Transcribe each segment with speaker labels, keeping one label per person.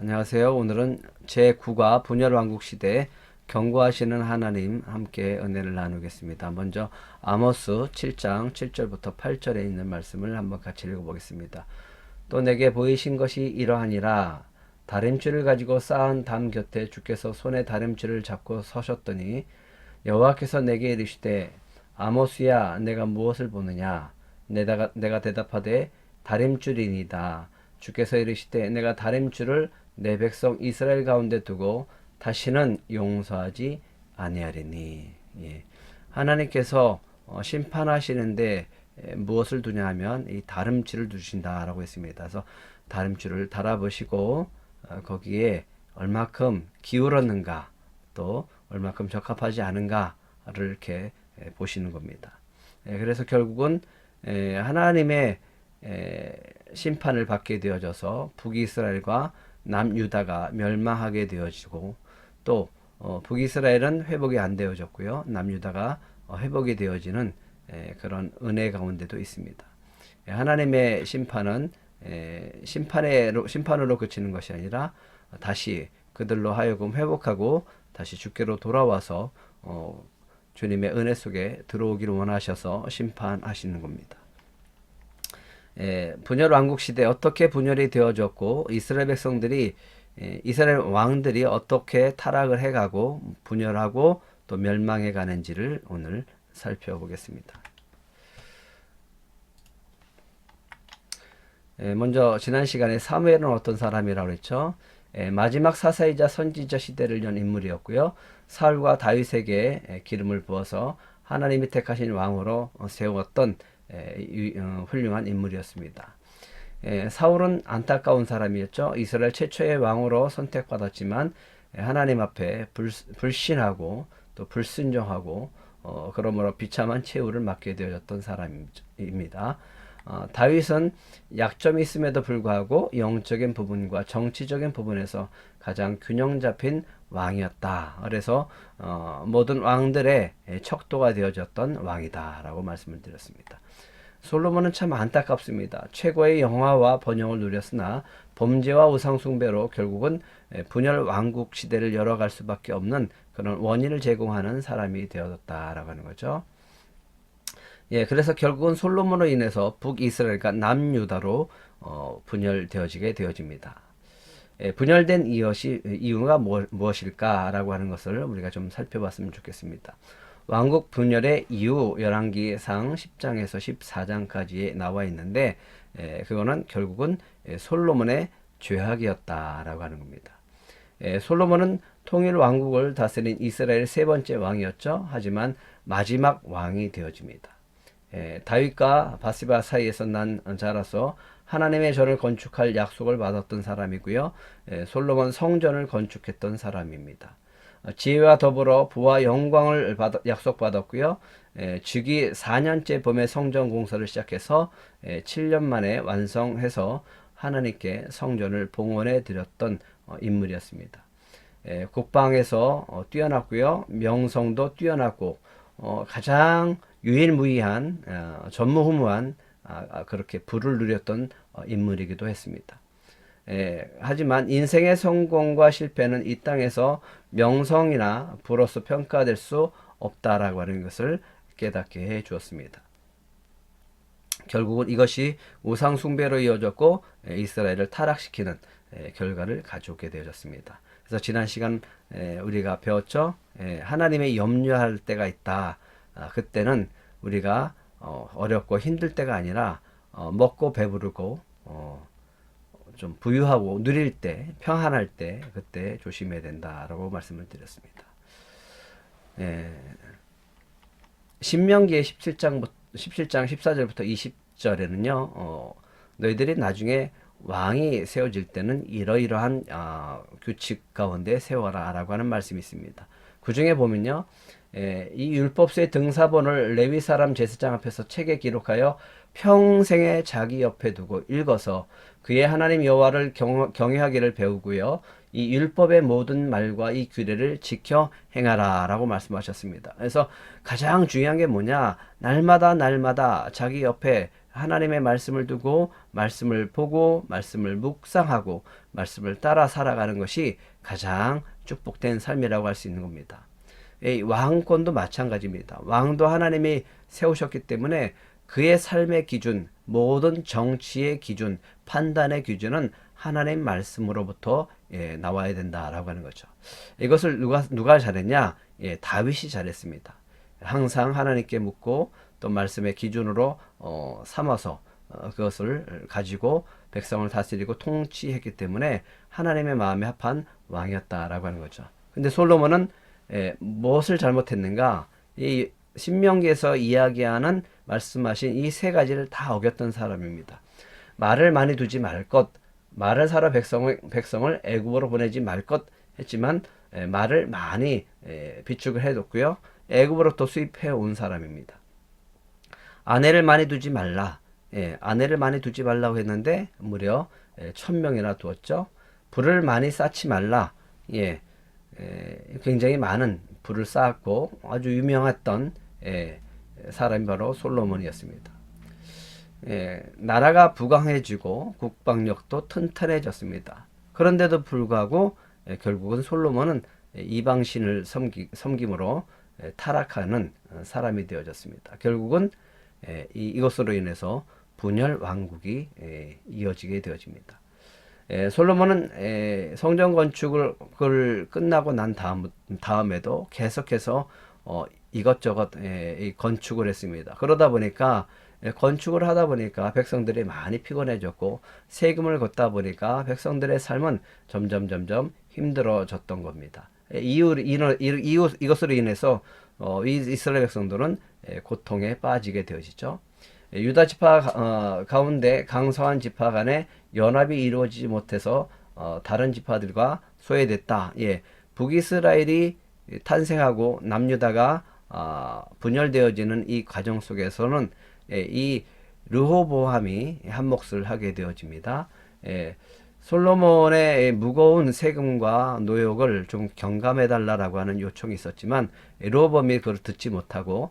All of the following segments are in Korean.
Speaker 1: 안녕하세요. 오늘은 제9과 분열왕국 시대에 경고하시는 하나님 함께 은혜를 나누겠습니다. 먼저 아모스 7장 7절부터 8절에 있는 말씀을 한번 같이 읽어보겠습니다. 또 내게 보이신 것이 이러하니라. 다림줄을 가지고 쌓은 담 곁에 주께서 손에 다림줄을 잡고 서셨더니 여호와께서 내게 이르시되 아모스야 내가 무엇을 보느냐. 내가 대답하되 다림줄이니이다. 주께서 이르시되 내가 다림줄을 내 백성 이스라엘 가운데 두고 다시는 용서하지 아니하리니. 예. 하나님께서 심판하시는데 무엇을 두냐 하면 이 다림줄을 두신다라고 했습니다. 그래서 다림줄을 달아보시고 거기에 얼마큼 기울었는가 또 얼마큼 적합하지 않은가를 이렇게 보시는 겁니다. 그래서 결국은 하나님의 심판을 받게 되어져서 북이스라엘과 남유다가 멸망하게 되어지고 또 북이스라엘은 회복이 안 되어졌고요. 남유다가 회복이 되어지는 그런 은혜 가운데도 있습니다. 하나님의 심판은 심판으로 그치는 것이 아니라 다시 그들로 하여금 회복하고 다시 주께로 돌아와서 주님의 은혜 속에 들어오기를 원하셔서 심판하시는 겁니다. 분열 왕국 시대 어떻게 분열이 되어졌고 이스라엘 백성들이 이스라엘 왕들이 어떻게 타락을 해가고 분열하고 또 멸망해 가는지를 오늘 살펴보겠습니다. 먼저 지난 시간에 사무엘은 어떤 사람이라고 했죠? 마지막 사사이자 선지자 시대를 연 인물이었고요. 사울과 다윗에게 기름을 부어서 하나님이 택하신 왕으로 세웠던 훌륭한 인물이었습니다. 사울은 안타까운 사람이었죠. 이스라엘 최초의 왕으로 선택받았지만 하나님 앞에 불신하고 또 불순종하고 그러므로 비참한 최후를 맞게 되어졌던 사람입니다. 다윗은 약점이 있음에도 불구하고 영적인 부분과 정치적인 부분에서 가장 균형 잡힌 왕이었다. 그래서 모든 왕들의 척도가 되어졌던 왕이다라고 말씀을 드렸습니다. 솔로몬은 참 안타깝습니다. 최고의 영화와 번영을 누렸으나 범죄와 우상숭배로 결국은 분열 왕국 시대를 열어갈 수밖에 없는 그런 원인을 제공하는 사람이 되어졌다라고 하는 거죠. 그래서 결국은 솔로몬으로 인해서 북이스라엘과 남유다로 분열되어지게 되어집니다. 분열된 이유가 무엇일까라고 하는 것을 우리가 좀 살펴봤으면 좋겠습니다. 왕국 분열의 이유 열왕기상 10장에서 14장까지에 나와 있는데 그거는 결국은 솔로몬의 죄악이었다라고 하는 겁니다. 솔로몬은 통일 왕국을 다스린 이스라엘 세 번째 왕이었죠. 하지만 마지막 왕이 되어집니다. 다윗과 바세바 사이에서 난 자라서 하나님의 전을 건축할 약속을 받았던 사람이고요. 솔로몬 성전을 건축했던 사람입니다. 지혜와 더불어 부와 영광을 약속받았고요. 주기 4년째 봄에 성전 공사를 시작해서 7년 만에 완성해서 하나님께 성전을 봉헌해 드렸던 인물이었습니다. 국방에서 뛰어났고요. 명성도 뛰어났고 가장 유일무이한 전무후무한 그렇게 부를 누렸던 인물이기도 했습니다. 하지만 인생의 성공과 실패는 이 땅에서 명성이나 부로서 평가될 수 없다라고 하는 것을 깨닫게 해 주었습니다. 결국은 이것이 우상 숭배로 이어졌고 이스라엘을 타락시키는 결과를 가져오게 되어졌습니다. 그래서 지난 시간 우리가 배웠죠. 하나님의 염려할 때가 있다. 그때는 우리가 어렵고 힘들 때가 아니라 먹고 배부르고 좀 부유하고 누릴 때, 평안할 때 그때 조심해야 된다라고 말씀을 드렸습니다. 신명기의 17장 14절부터 20절에는요. 너희들이 나중에 왕이 세워질 때는 이러이러한 규칙 가운데 세워라 라고 하는 말씀이 있습니다. 그 중에 보면요. 이 율법서의 등사본을 레위 사람 제사장 앞에서 책에 기록하여 평생에 자기 옆에 두고 읽어서 그의 하나님 여호와를 경외하기를 배우고요. 이 율법의 모든 말과 이 규례를 지켜 행하라 라고 말씀하셨습니다. 그래서 가장 중요한 게 뭐냐? 날마다 자기 옆에 하나님의 말씀을 두고 말씀을 보고 말씀을 묵상하고 말씀을 따라 살아가는 것이 가장 축복된 삶이라고 할 수 있는 겁니다. 왕권도 마찬가지입니다. 왕도 하나님이 세우셨기 때문에 그의 삶의 기준, 모든 정치의 기준, 판단의 기준은 하나님 말씀으로부터 나와야 된다라고 하는 거죠. 이것을 누가 잘했냐? 다윗이 잘했습니다. 항상 하나님께 묻고 또 말씀의 기준으로 삼아서 그것을 가지고 백성을 다스리고 통치했기 때문에 하나님의 마음에 합한 왕이었다라고 하는 거죠. 근데 솔로몬은 무엇을 잘못했는가? 이 신명기에서 이야기하는 말씀하신 이 세 가지를 다 어겼던 사람입니다. 말을 많이 두지 말 것, 말을 사러 백성을 애굽으로 보내지 말 것 했지만 말을 많이 비축을 해뒀고요. 애굽으로부터 수입해 온 사람입니다. 아내를 많이 두지 말라. 아내를 많이 두지 말라고 했는데 무려 1000명이나 두었죠. 불을 많이 쌓지 말라. 굉장히 많은 불을 쌓았고 아주 유명했던 사람이 바로 솔로몬이었습니다. 나라가 부강해지고 국방력도 튼튼해졌습니다. 그런데도 불구하고 결국은 솔로몬은 이방신을 섬김으로 타락하는 사람이 되어졌습니다. 결국은 이것으로 인해서 분열 왕국이 이어지게 되어집니다. 솔로몬은 성전 건축을 끝나고 난 다음에도 계속해서 이것저것 건축을 했습니다. 그러다 보니까 건축을 하다 보니까 백성들이 많이 피곤해졌고 세금을 걷다 보니까 백성들의 삶은 점점 힘들어졌던 겁니다. 이것으로 인해서 이스라엘 백성들은 고통에 빠지게 되어지죠. 유다 지파 가운데 강성한 지파 간에 연합이 이루어지지 못해서 다른 지파들과 소외됐다. 북이스라엘이 탄생하고 남유다가 분열되어지는 이 과정 속에서는 이 르호보암이 한 몫을 하게 되어집니다. 솔로몬의 무거운 세금과 노역을 좀 경감해달라고 하는 요청이 있었지만 르호보암이 그걸 듣지 못하고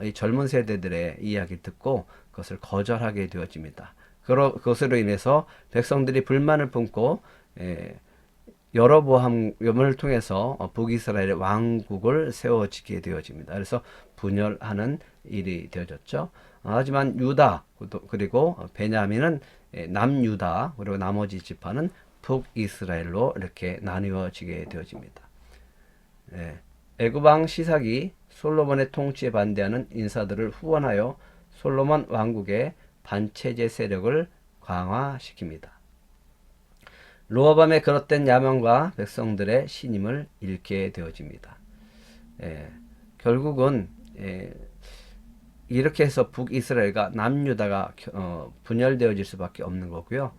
Speaker 1: 이 젊은 세대들의 이야기를 듣고 그것을 거절하게 되어집니다. 그것으로 인해서 백성들이 불만을 품고 여로보암을 통해서 북이스라엘의 왕국을 세워지게 되어집니다. 그래서 분열하는 일이 되어졌죠. 하지만 유다 그리고 베냐민은 남유다 그리고 나머지 지파는 북이스라엘로 이렇게 나뉘어지게 되어집니다. 애굽 왕 시삭이 솔로몬의 통치에 반대하는 인사들을 후원하여 솔로몬 왕국의 반체제 세력을 강화시킵니다. 르호보암의 그릇된 야망과 백성들의 신임을 잃게 되어집니다. 결국은 이렇게 해서 북이스라엘과 남유다가 분열되어질 수밖에 없는 거고요.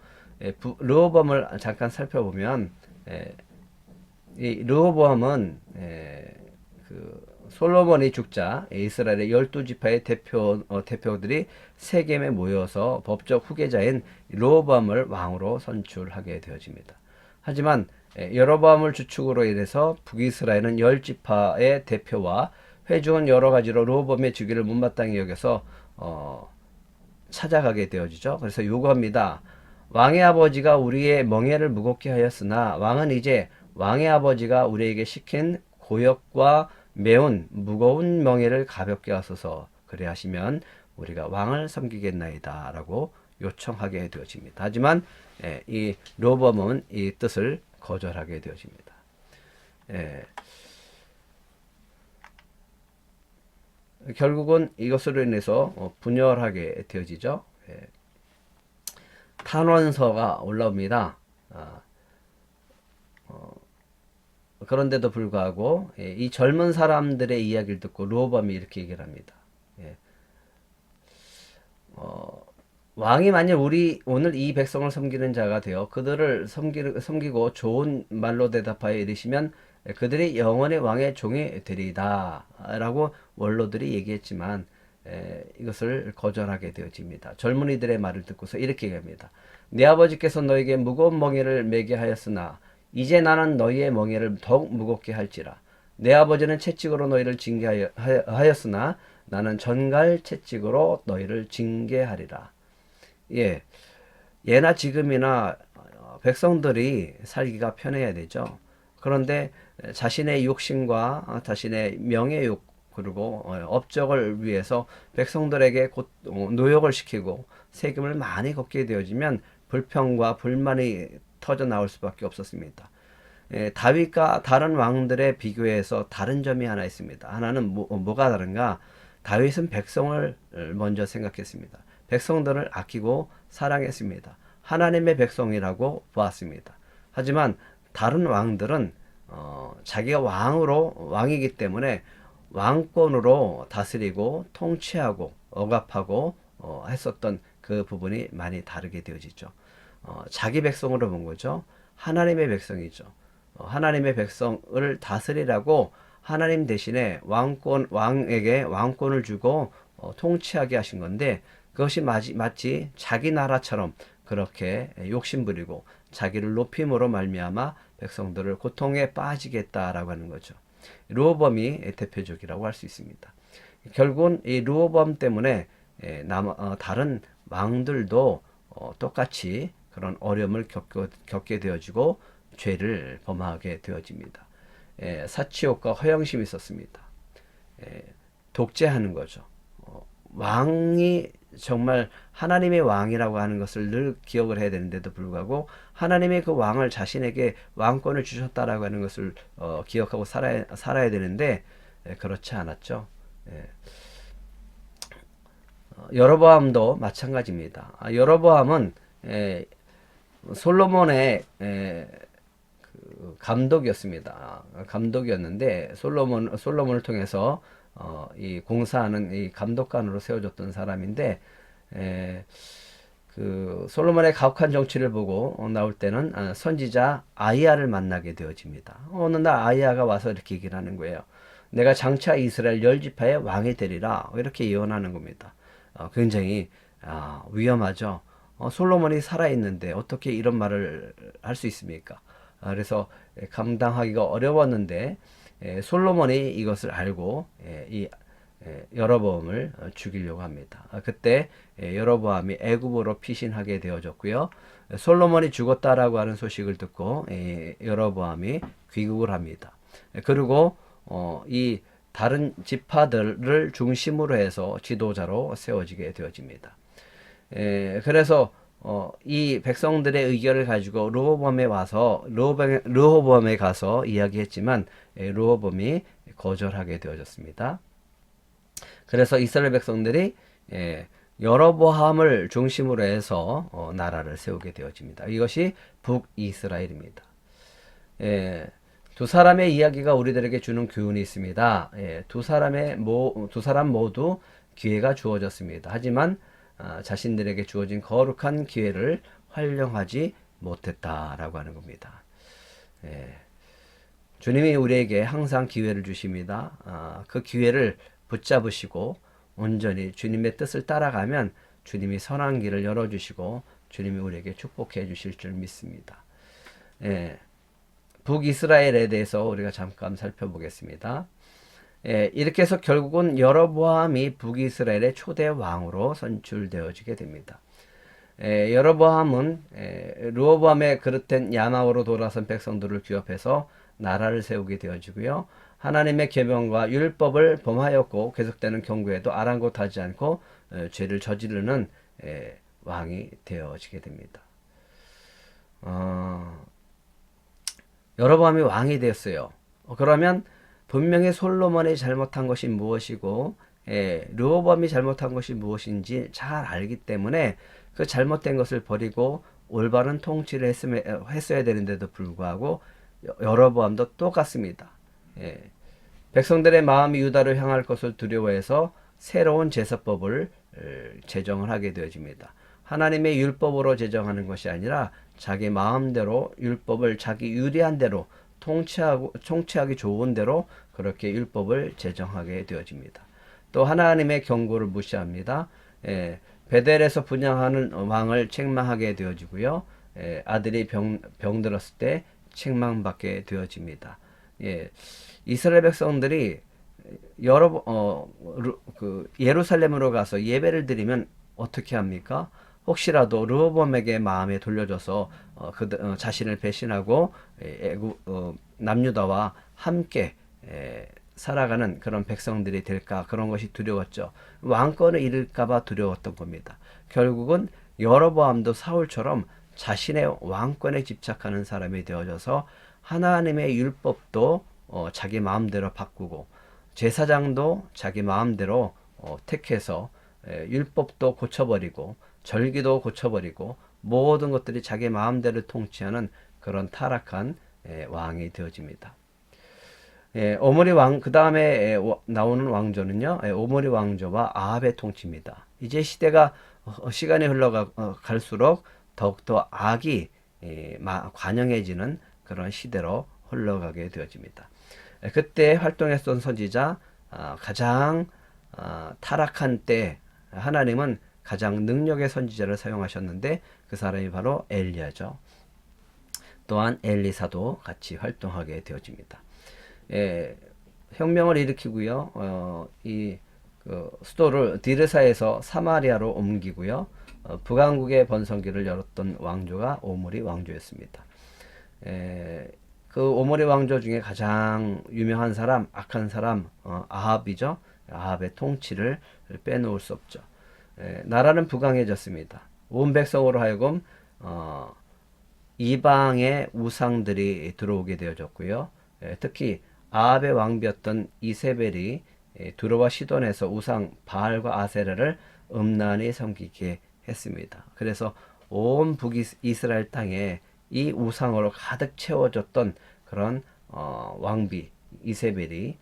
Speaker 1: 르호보암을 잠깐 살펴보면 이 르호보암은 솔로몬이 죽자 이스라엘의 12지파의 대표들이 세겜에 모여서 법적 후계자인 르호보암을 왕으로 선출하게 되어집니다. 하지만 여로보암을 주축으로 인해서 북이스라엘은 10지파의 대표와 회중은 여러 가지로 르호보암의 주기를 못마땅히 여겨서 찾아가게 되어지죠. 그래서 요구합니다. 왕의 아버지가 우리의 멍에를 무겁게 하였으나 왕은 이제 왕의 아버지가 우리에게 시킨 고역과 매운 무거운 멍에를 가볍게 하소서. 그래 하시면 우리가 왕을 섬기겠나이다 라고 요청하게 되어집니다. 하지만 이 르호보암은 이 뜻을 거절하게 되어집니다. 결국은 이것으로 인해서 분열하게 되어지죠. 탄원서가 올라옵니다. 그런데도 불구하고 이 젊은 사람들의 이야기를 듣고 르호보암이 이렇게 얘기를 합니다. 왕이 만일 오늘 이 백성을 섬기는 자가 되어 그들을 섬기고 좋은 말로 대답하여 이르시면 그들이 영원의 왕의 종이 되리이다 라고 원로들이 얘기했지만 이것을 거절하게 되어집니다. 젊은이들의 말을 듣고서 이렇게 얘기합니다. 내 아버지께서 너에게 무거운 멍에를 매게 하였으나 이제 나는 너희의 멍에를 더욱 무겁게 할지라. 내 아버지는 채찍으로 너희를 징계하였으나 나는 전갈 채찍으로 너희를 징계하리라. 예, 예나 지금이나 백성들이 살기가 편해야 되죠. 그런데 자신의 욕심과 자신의 명예욕 그리고 업적을 위해서 백성들에게 노역을 시키고 세금을 많이 걷게 되어지면 불평과 불만이 터져 나올 수밖에 없었습니다. 다윗과 다른 왕들의 비교해서 다른 점이 하나 있습니다. 하나는 뭐가 다른가? 다윗은 백성을 먼저 생각했습니다. 백성들을 아끼고 사랑했습니다. 하나님의 백성이라고 보았습니다. 하지만 다른 왕들은 자기가 왕이기 때문에 왕권으로 다스리고 통치하고 억압하고 했었던 그 부분이 많이 다르게 되어지죠. 자기 백성으로 본 거죠. 하나님의 백성이죠. 하나님의 백성을 다스리라고 하나님 대신에 왕에게 왕권을 주고 통치하게 하신 건데 그것이 마치 자기 나라처럼 그렇게 욕심부리고 자기를 높임으로 말미암아 백성들을 고통에 빠지게 했다라고 하는 거죠. 르호보암이 대표적이라고 할 수 있습니다. 결국은 이 르호보암 때문에 다른 왕들도 똑같이 그런 어려움을 겪게 되어지고 죄를 범하게 되어집니다. 사치욕과 허영심이 있었습니다. 독재하는 거죠. 왕이 정말 하나님의 왕이라고 하는 것을 늘 기억을 해야 되는데도 불구하고 하나님의 그 왕을 자신에게 왕권을 주셨다라고 하는 것을 기억하고 살아야 되는데 그렇지 않았죠. 여로보암도 마찬가지입니다. 여로보암은 솔로몬의 감독이었습니다. 감독이었는데 솔로몬을 통해서 이 공사하는 이 감독관으로 세워졌던 사람인데 그 솔로몬의 가혹한 정치를 보고 나올 때는 선지자 아이야를 만나게 되어집니다. 어느 날 아이야가 와서 이렇게 얘기를 하는 거예요. 내가 장차 이스라엘 열 지파의 왕이 되리라 이렇게 예언하는 겁니다. 굉장히 위험하죠. 솔로몬이 살아있는데 어떻게 이런 말을 할 수 있습니까? 그래서 감당하기가 어려웠는데 솔로몬이 이것을 알고 이 여로보암을 죽이려고 합니다. 그때 여로보암이 애굽으로 피신하게 되어졌고요. 솔로몬이 죽었다라고 하는 소식을 듣고 여로보암이 귀국을 합니다. 그리고 이 다른 지파들을 중심으로 해서 지도자로 세워지게 되어집니다. 그래서 이 백성들의 의견을 가지고 르호보암에 가서 이야기했지만 르호보암이 거절하게 되어졌습니다. 그래서 이스라엘 백성들이 여로보암을 중심으로 해서 나라를 세우게 되어집니다. 이것이 북이스라엘입니다. 두 사람의 이야기가 우리들에게 주는 교훈이 있습니다. 두 사람 모두 기회가 주어졌습니다. 하지만 자신들에게 주어진 거룩한 기회를 활용하지 못했다라고 하는 겁니다. 주님이 우리에게 항상 기회를 주십니다. 그 기회를 붙잡으시고 온전히 주님의 뜻을 따라가면 주님이 선한 길을 열어주시고 주님이 우리에게 축복해 주실 줄 믿습니다. 북이스라엘에 대해서 우리가 잠깐 살펴보겠습니다. 이렇게 해서 결국은 여로보암이 북이스라엘의 초대 왕으로 선출되어지게 됩니다. 여로보암은 르호보암의 그릇된 야망으로 돌아선 백성들을 규합해서 나라를 세우게 되어지고요. 하나님의 계명과 율법을 범하였고 계속되는 경고에도 아랑곳하지 않고 죄를 저지르는 왕이 되어지게 됩니다. 여로보암이 왕이 되었어요. 그러면 분명히 솔로몬이 잘못한 것이 무엇이고 르호보암이 잘못한 것이 무엇인지 잘 알기 때문에 그 잘못된 것을 버리고 올바른 통치를 했어야 되는데도 불구하고 여로보암도 똑같습니다. 백성들의 마음이 유다로 향할 것을 두려워해서 새로운 제사법을 제정을 하게 되어집니다. 하나님의 율법으로 제정하는 것이 아니라 자기 마음대로 율법을 자기 유리한 대로 통치하기 좋은 대로 그렇게 율법을 제정하게 되어집니다. 또 하나님의 경고를 무시합니다. 베델에서 분향하는 왕을 책망하게 되어지고요. 아들이 병들었을 때 책망받게 되어집니다. 이스라엘 백성들이 그 예루살렘으로 가서 예배를 드리면 어떻게 합니까? 혹시라도 르호보암에게 마음에 돌려줘서 자신을 배신하고 남유다와 함께 살아가는 그런 백성들이 될까, 그런 것이 두려웠죠. 왕권을 잃을까봐 두려웠던 겁니다. 결국은 여로보암도 사울처럼 자신의 왕권에 집착하는 사람이 되어져서 하나님의 율법도 자기 마음대로 바꾸고, 제사장도 자기 마음대로 택해서 율법도 고쳐버리고 절기도 고쳐버리고 모든 것들이 자기 마음대로 통치하는 그런 타락한 왕이 되어집니다. 오므리 왕, 그 다음에 나오는 왕조는요, 오므리 왕조와 아합의 통치입니다. 이제 시간이 흘러갈수록 더욱더 악이 관영해지는 그런 시대로 흘러가게 되어집니다. 그때 활동했던 선지자, 가장 타락한 때 하나님은 가장 능력의 선지자를 사용하셨는데 그 사람이 바로 엘리야죠. 또한 엘리사도 같이 활동하게 되어집니다. 혁명을 일으키고요. 수도를 디르사에서 사마리아로 옮기고요. 북왕국의 번성기를 열었던 왕조가 오므리 왕조였습니다. 그 오므리 왕조 중에 가장 유명한 사람, 악한 사람, 아합이죠. 아합의 통치를 빼놓을 수 없죠. 나라는 부강해졌습니다. 온 백성으로 하여금 이방의 우상들이 들어오게 되어졌고요. 특히 아합의 왕비였던 이세벨이 두로와 시돈에서 우상 바알과 아세라를 음란히 섬기게 했습니다. 그래서 온 북이스라엘 땅에 이 우상으로 가득 채워졌던 그런 왕비 이세벨이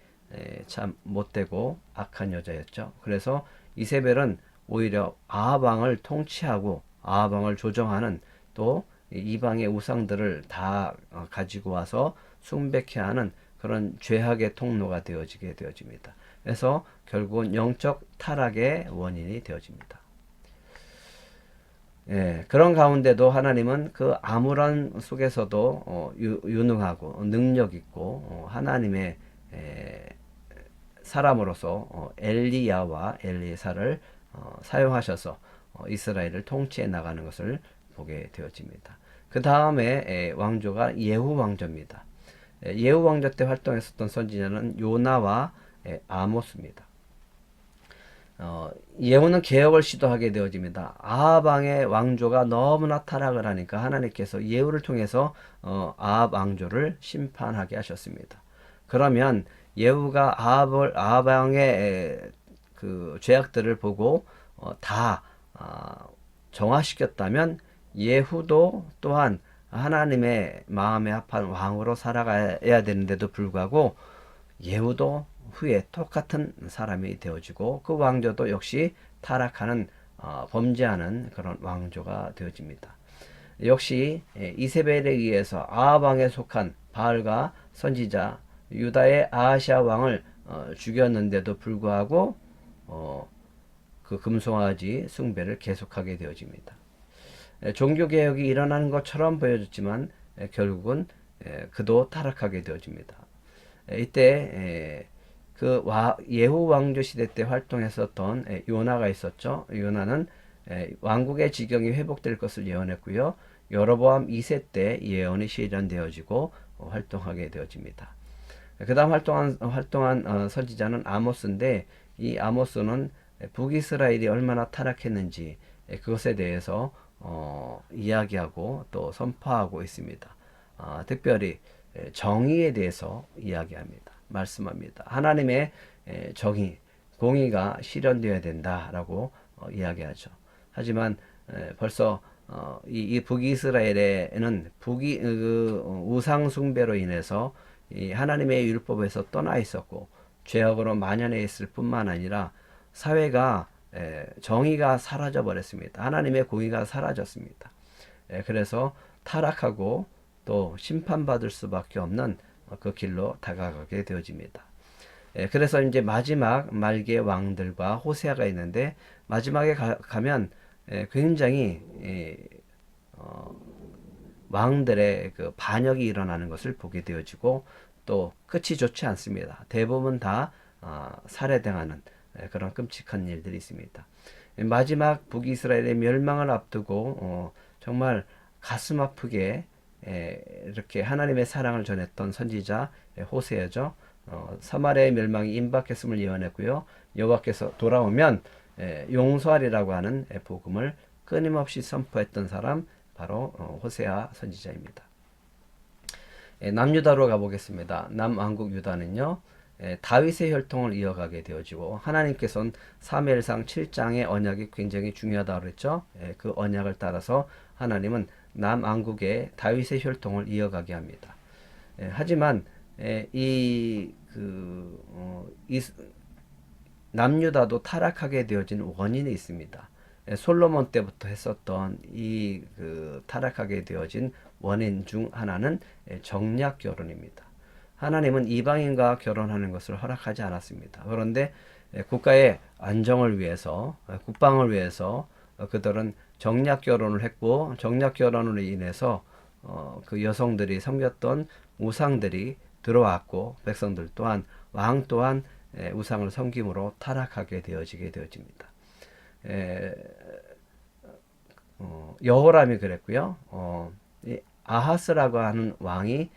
Speaker 1: 참 못되고 악한 여자였죠. 그래서 이세벨은 오히려 아합 왕을 통치하고 아합 왕을 조정하는, 또 이방의 우상들을 다 가지고 와서 숭배케 하는 그런 죄악의 통로가 되어집니다. 그래서 결국은 영적 타락의 원인이 되어집니다. 그런 가운데도 하나님은 그 암울한 속에서도 유능하고 능력 있고 하나님의 사람으로서 엘리야와 엘리사를 사용하셔서 이스라엘을 통치해 나가는 것을 보게 되어집니다. 그 다음에 왕조가 예후 왕조입니다. 예후 왕조 때 활동했었던 선지자는 요나와 아모스입니다. 예후는 개혁을 시도하게 되어집니다. 아합 왕의 왕조가 너무나 타락을 하니까 하나님께서 예후를 통해서 아합 왕조를 심판하게 하셨습니다. 그러면 예후가 아합 왕의 그 죄악들을 보고 다 정화시켰다면 예후도 또한 하나님의 마음에 합한 왕으로 살아가야 되는데도 불구하고 예후도 후에 똑같은 사람이 되어지고 그 왕조도 역시 타락하는 범죄하는 그런 왕조가 되어집니다. 역시 이세벨에 의해서 아합 왕에 속한 바알과 선지자 유다의 아하시아 왕을 죽였는데도 불구하고 그 금송아지 숭배를 계속하게 되어집니다. 종교개혁이 일어나는 것처럼 보여졌지만 결국은 그도 타락하게 되어집니다. 이때 그 예후 왕조 시대 때 활동했었던 요나가 있었죠. 요나는 왕국의 지경이 회복될 것을 예언했고요. 여로보암 2세 때 예언이 실현되어지고 활동하게 되어집니다. 그 다음 활동한 선지자는 아모스인데, 이 아모스는 북이스라엘이 얼마나 타락했는지 그것에 대해서 이야기하고 또 선포하고 있습니다. 특별히 정의에 대해서 이야기합니다. 말씀합니다. 하나님의 정의, 공의가 실현되어야 된다라고 이야기하죠. 하지만 벌써 이 북이스라엘에는 우상 숭배로 인해서 이 하나님의 율법에서 떠나 있었고 죄악으로 만연해 있을 뿐만 아니라 사회가 정의가 사라져 버렸습니다. 하나님의 공의가 사라졌습니다. 그래서 타락하고 또 심판받을 수밖에 없는 그 길로 다가가게 되어집니다. 그래서 이제 마지막 말기의 왕들과 호세아가 있는데, 마지막에 가면 굉장히 왕들의 그 반역이 일어나는 것을 보게 되어지고 또 끝이 좋지 않습니다. 대부분 다 살해당하는 그런 끔찍한 일들이 있습니다. 마지막 북이스라엘의 멸망을 앞두고 정말 가슴 아프게 이렇게 하나님의 사랑을 전했던 선지자 호세아죠. 사마리아의 멸망이 임박했음을 예언했고요. 여호와께서 돌아오면 용서하리라고 하는 복음을 끊임없이 선포했던 사람 바로 호세아 선지자입니다. 남유다로 가보겠습니다. 남왕국 유다는요. 다윗의 혈통을 이어가게 되어지고 하나님께서는 사무엘상 7장의 언약이 굉장히 중요하다고 그랬죠. 그 언약을 따라서 하나님은 남왕국의 다윗의 혈통을 이어가게 합니다. 하지만 이 남유다도 타락하게 되어진 원인이 있습니다. 솔로몬 때부터 했었던 이 타락하게 되어진 원인 중 하나는 정략 결혼입니다. 하나님은 이방인과 결혼하는 것을 허락하지 않았습니다. 그런데 국가의 안정을 위해서, 국방을 위해서 그들은 정략 결혼을 했고, 정략 결혼으로 인해서 그 여성들이 섬겼던 우상들이 들어왔고, 백성들 또한 왕 또한 우상을 섬김으로 타락하게 되어집니다. 여호람이 그랬고요. 아하스라고 하는 왕이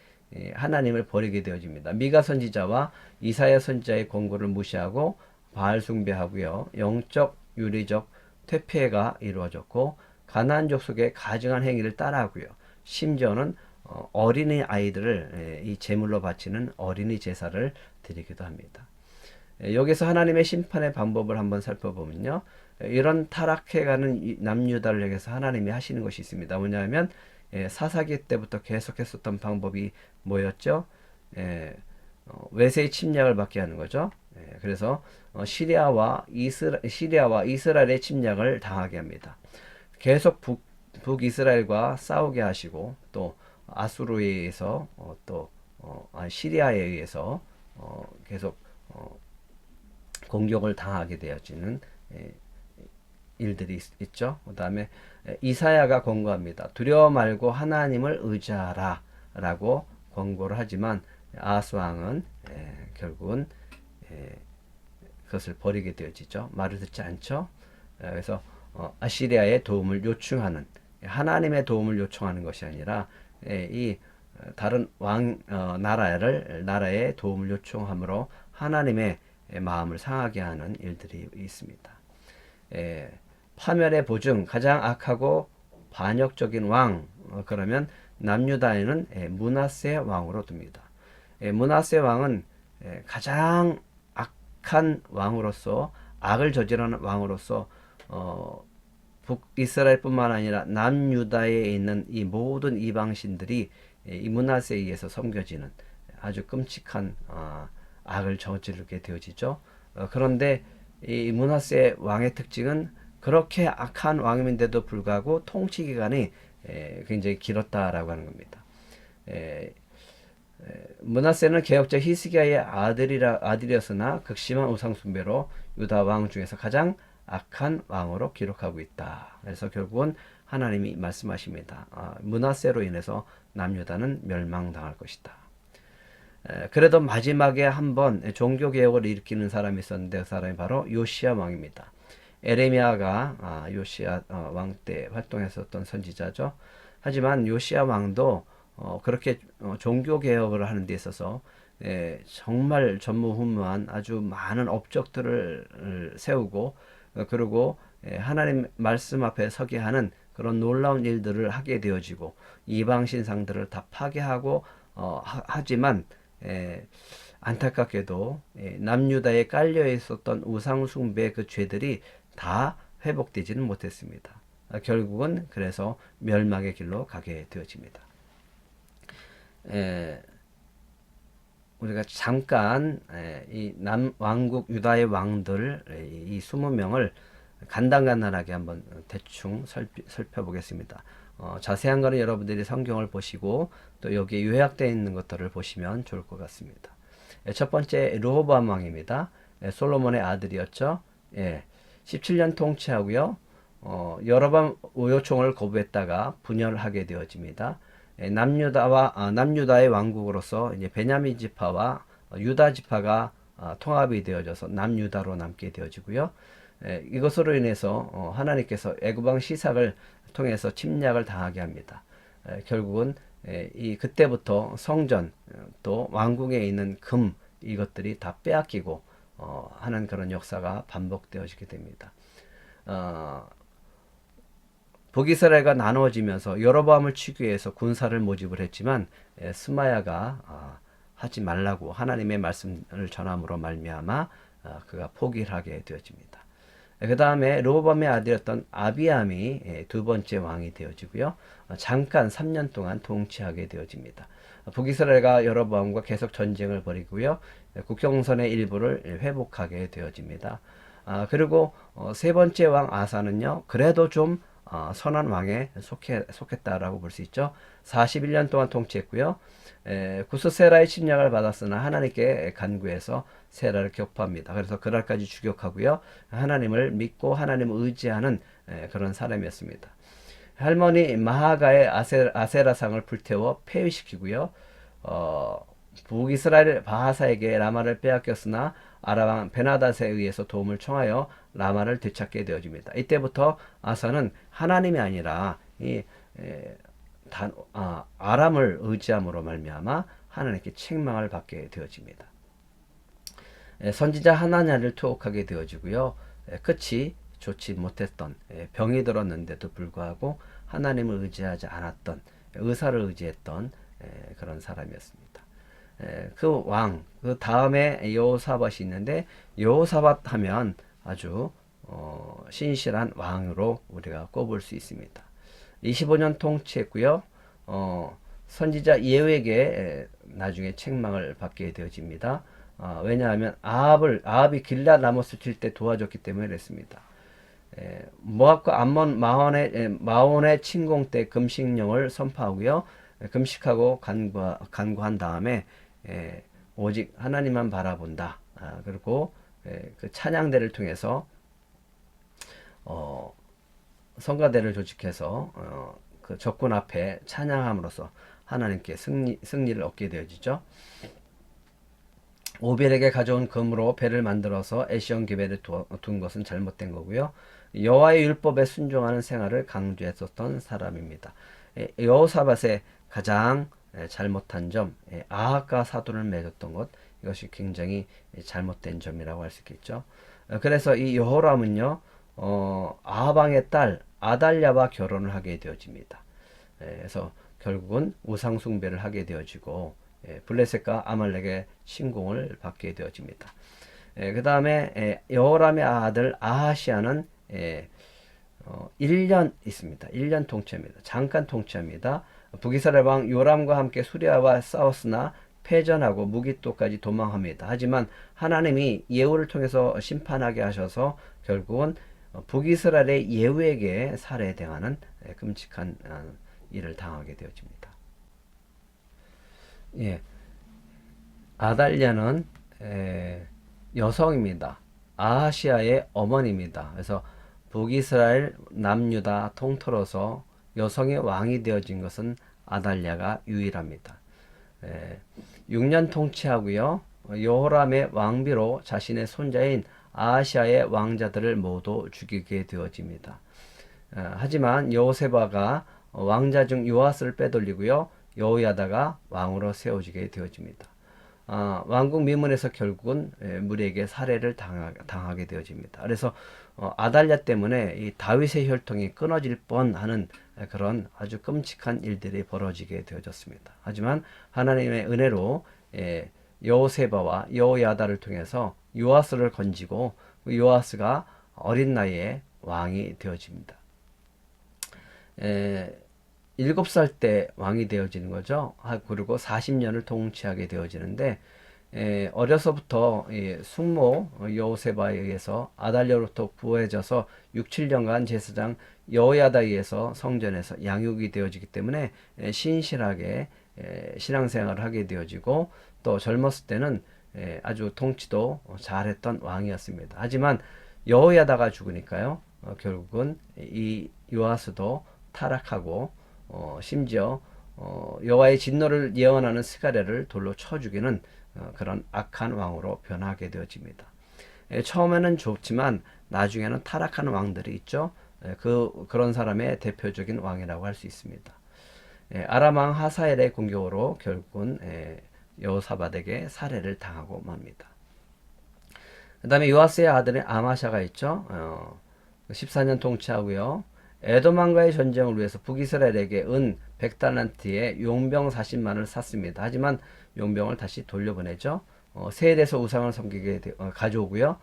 Speaker 1: 하나님을 버리게 되어집니다. 미가 선지자와 이사야 선지자의 권고를 무시하고 바알 숭배하고요. 영적 윤리적 퇴폐가 이루어졌고 가나안 족속의 가증한 행위를 따라하고요. 심지어는 어린이 아이들을 이 제물로 바치는 어린이 제사를 드리기도 합니다. 여기서 하나님의 심판의 방법을 한번 살펴보면요. 이런 타락해가는 남유다를 향해서 하나님이 하시는 것이 있습니다. 뭐냐면 사사기 때부터 계속했었던 방법이 뭐였죠? 외세의 침략을 받게 하는 거죠. 그래서 시리아와 이스라엘의 침략을 당하게 합니다. 계속 북이스라엘과 싸우게 하시고 또 아수르에 의해서 시리아에 의해서 계속 공격을 당하게 되어지는 일들이 있죠. 그 다음에 이사야가 권고합니다. 두려워 말고 하나님을 의지하라 라고 권고를 하지만 아하스 왕은 결국은 그것을 버리게 되어지죠. 말을 듣지 않죠. 그래서 아시리아의 도움을 요청하는, 하나님의 도움을 요청하는 것이 아니라 이 다른 나라의 도움을 요청함으로 하나님의 마음을 상하게 하는 일들이 있습니다. 파멸의 보증, 가장 악하고 반역적인 왕, 그러면 남유다에는 므낫세 왕으로 둡니다. 므낫세 왕은 가장 악한 왕으로서, 악을 저지르는 왕으로서 북이스라엘뿐만 아니라 남유다에 있는 이 모든 이방신들이 이 므낫세에 의해서 섬겨지는 아주 끔찍한 악을 저지르게 되어지죠. 그런데 이 므낫세 왕의 특징은 그렇게 악한 왕임인데도 불구하고 통치 기간이 굉장히 길었다라고 하는 겁니다. 므낫세는 개혁자 히스기야의 아들이었으나 극심한 우상 숭배로 유다 왕 중에서 가장 악한 왕으로 기록하고 있다. 그래서 결국은 하나님이 말씀하십니다. 므낫세로 인해서 남유다는 멸망당할 것이다. 그래도 마지막에 한번 종교개혁을 일으키는 사람이 있었는데 그 사람이 바로 요시야 왕입니다. 에레미야가 요시야 왕 때 활동했었던 선지자죠. 하지만 요시야 왕도 그렇게 종교개혁을 하는 데 있어서 정말 전무후무한 아주 많은 업적들을 세우고 그리고 하나님 말씀 앞에 서게 하는 그런 놀라운 일들을 하게 되어지고 이방 신상들을 다 파괴하고 하지만 안타깝게도 남유다에 깔려 있었던 우상 숭배 그 죄들이 다 회복되지는 못했습니다. 결국은 그래서 멸망의 길로 가게 되어집니다. 우리가 잠깐 이 남왕국 유다의 왕들 이 20명을 간단하게 한번 대충 살펴보겠습니다. 자세한 거는 여러분들이 성경을 보시고 또 여기에 요약되어 있는 것들을 보시면 좋을 것 같습니다. 첫 번째 르호보암 왕입니다. 솔로몬의 아들이었죠. 17년 통치하고요. 여러 번 우요총을 거부했다가 분열하게 되어집니다. 남유다의 왕국으로서 이제 베냐민 지파와 유다 지파가 통합이 되어져서 남유다로 남게 되어지고요. 이것으로 인해서 하나님께서 애굽 왕 시삭을 통해서 침략을 당하게 합니다. 결국은 이 그때부터 성전 또 왕궁에 있는 금 이것들이 다 빼앗기고 하는 그런 역사가 반복되어지게 됩니다. 북이스라엘과 나누어지면서 여로보암을 치기 위해서 군사를 모집을 했지만 스마야가 하지 말라고 하나님의 말씀을 전함으로 말미암아 그가 포기를 하게 되어집니다. 그 다음에 르호보암의 아들이었던 아비암이 두 번째 왕이 되어지고요. 잠깐 3년 동안 통치하게 되어집니다. 북이스라엘과 여로보암과 계속 전쟁을 벌이고요. 국경선의 일부를 회복하게 되어집니다. 그리고 세 번째 왕 아사는요. 그래도 좀 선한 왕에 속했다라고 볼 수 있죠. 41년 동안 통치했고요. 구스 세라의 침략을 받았으나 하나님께 간구해서 세라를 격파합니다. 그래서 그날까지 추격하고요. 하나님을 믿고 하나님을 의지하는 그런 사람이었습니다. 할머니 마하가의 아세라상을 불태워 폐위시키고요. 북이스라엘 바하사에게 라마를 빼앗겼으나 아람왕 베나닷에 의해서 도움을 청하여 라마를 되찾게 되어집니다. 이때부터 아사는 하나님이 아니라 아람을 의지함으로 말미암아 하나님께 책망을 받게 되어집니다. 선지자 하나냐를 투옥하게 되어지고요. 끝이 좋지 못했던 병이 들었는데도 불구하고 하나님을 의지하지 않았던 의사를 의지했던 그런 사람이었습니다. 그 왕, 그 다음에 여호사밧이 있는데 여호사밧 하면 아주 신실한 왕으로 우리가 꼽을 수 있습니다. 25년 통치했고요. 선지자 예후에게 나중에 책망을 받게 되어집니다. 왜냐하면 아합이 길앗 라못을 칠 때 도와줬기 때문에 그랬습니다. 모압과 암몬 마온의 침공 때 금식령을 선포하고요. 금식하고 간구한 다음에 오직 하나님만 바라본다. 그리고 그 찬양대를 통해서 성가대를 조직해서 그 적군 앞에 찬양함으로써 하나님께 승리를 얻게 되어지죠. 오벨에게 가져온 금으로 배를 만들어서 에시온 기벨에 둔 것은 잘못된 거고요. 여호와의 율법에 순종하는 생활을 강조했었던 사람입니다. 여호사밧의 가장 잘못한 점, 아합과 사돈을 맺었던 것, 이것이 굉장히 잘못된 점이라고 할 수 있겠죠. 그래서 이 여호람은요, 아합 왕의 딸 아달랴와 결혼을 하게 되어집니다. 그래서 결국은 우상 숭배를 하게 되어지고 블레셋과 아말렉의 침공을 받게 되어집니다. 그 다음에 여호람의 아들 아하시아는 1년 있습니다. 1년 통치합니다. 잠깐 통치합니다. 북이스라엘 왕 요람과 함께 수리아와 싸웠으나 패전하고 무기토까지 도망합니다. 하지만 하나님이 예후를 통해서 심판하게 하셔서 결국은 북이스라엘의 예후에게 살해당하는 끔찍한 일을 당하게 되어집니다. 예, 아달랴는 여성입니다. 아하시아의 어머니입니다. 그래서 북이스라엘 남유다 통틀어서 여성의 왕이 되어진 것은 아달랴가 유일합니다. 6년 통치하고요. 여호람의 왕비로 자신의 손자인 아하시아의 왕자들을 모두 죽이게 되어집니다. 하지만 여호세바가 왕자 중 요아스를 빼돌리고요. 여호야다가 왕으로 세워지게 되어집니다. 왕국 미문에서 결국은 무리에게 살해를 당하게 되어집니다. 그래서 아달랴 때문에 이 다윗의 혈통이 끊어질 뻔하는 그런 아주 끔찍한 일들이 벌어지게 되어졌습니다. 하지만 하나님의 은혜로 여호세바와 여호야다를 통해서 요아스를 건지고 요아스가 어린 나이에 왕이 되어집니다. 7살 때 왕이 되어지는 거죠. 그리고 40년을 통치하게 되어지는데 어려서부터 숙모 여호세바에 의해서 아달랴로부터 구해져서 6, 7년간 제사장 여호야다에 의해서 성전에서 양육이 되어지기 때문에 신실하게 신앙생활을 하게 되어지고 또 젊었을 때는 아주 통치도 잘했던 왕이었습니다. 하지만 여호야다가 죽으니까요. 결국은 이 요아스도 타락하고 심지어 여호와의 진노를 예언하는 스가랴를 돌로 쳐 죽이는 그런 악한 왕으로 변하게 되어집니다. 처음에는 좋지만 나중에는 타락하는 왕들이 있죠. 그런 사람의 대표적인 왕이라고 할 수 있습니다. 아람 왕 하사엘의 공격으로 결국은 여호사밧에게 살해를 당하고 맙니다. 그 다음에 요아스의 아들인 아마샤가 있죠. 14년 통치하고요. 에돔왕과의 전쟁을 위해서 북이스라엘에게 은 100달란트의 용병 40만을 샀습니다. 하지만 용병을 다시 돌려보내죠. 세일에서 우상을 섬기게 가져오고요.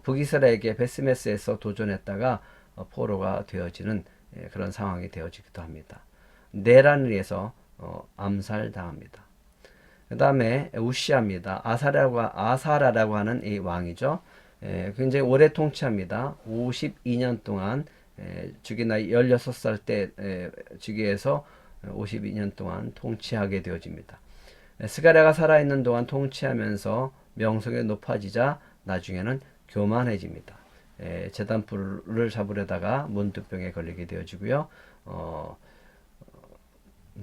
Speaker 1: 북이스라엘에게 베스메스에서 도전했다가 포로가 되어지는 그런 상황이 되어지기도 합니다. 내란을 위해서 암살당합니다. 그 다음에 우시아입니다. 아사라라고 하는 이 왕이죠. 굉장히 오래 통치합니다. 52년 동안 즉위 나이 16살 때 즉위해서 52년 동안 통치하게 되어집니다. 스가랴가 살아있는 동안 통치하면서 명성이 높아지자 나중에는 교만해집니다. 제단불을 잡으려다가 문두병에 걸리게 되어지고요.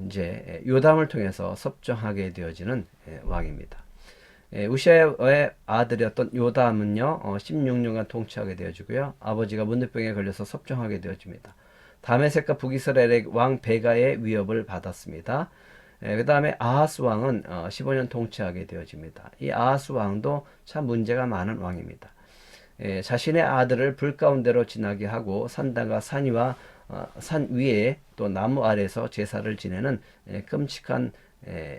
Speaker 1: 이제 요담을 통해서 섭정하게 되어지는 왕입니다. 우시아의 아들이었던 요담은요 16년간 통치하게 되어지고요. 아버지가 문두병에 걸려서 섭정하게 되어집니다. 다메섹과 북이스라엘의 왕 베가의 위협을 받았습니다. 그 다음에 아하스 왕은 15년 통치하게 되어집니다. 이 아하스 왕도 참 문제가 많은 왕입니다. 자신의 아들을 불 가운데로 지나게 하고 산당과 산 위에 또 나무 아래에서 제사를 지내는 끔찍한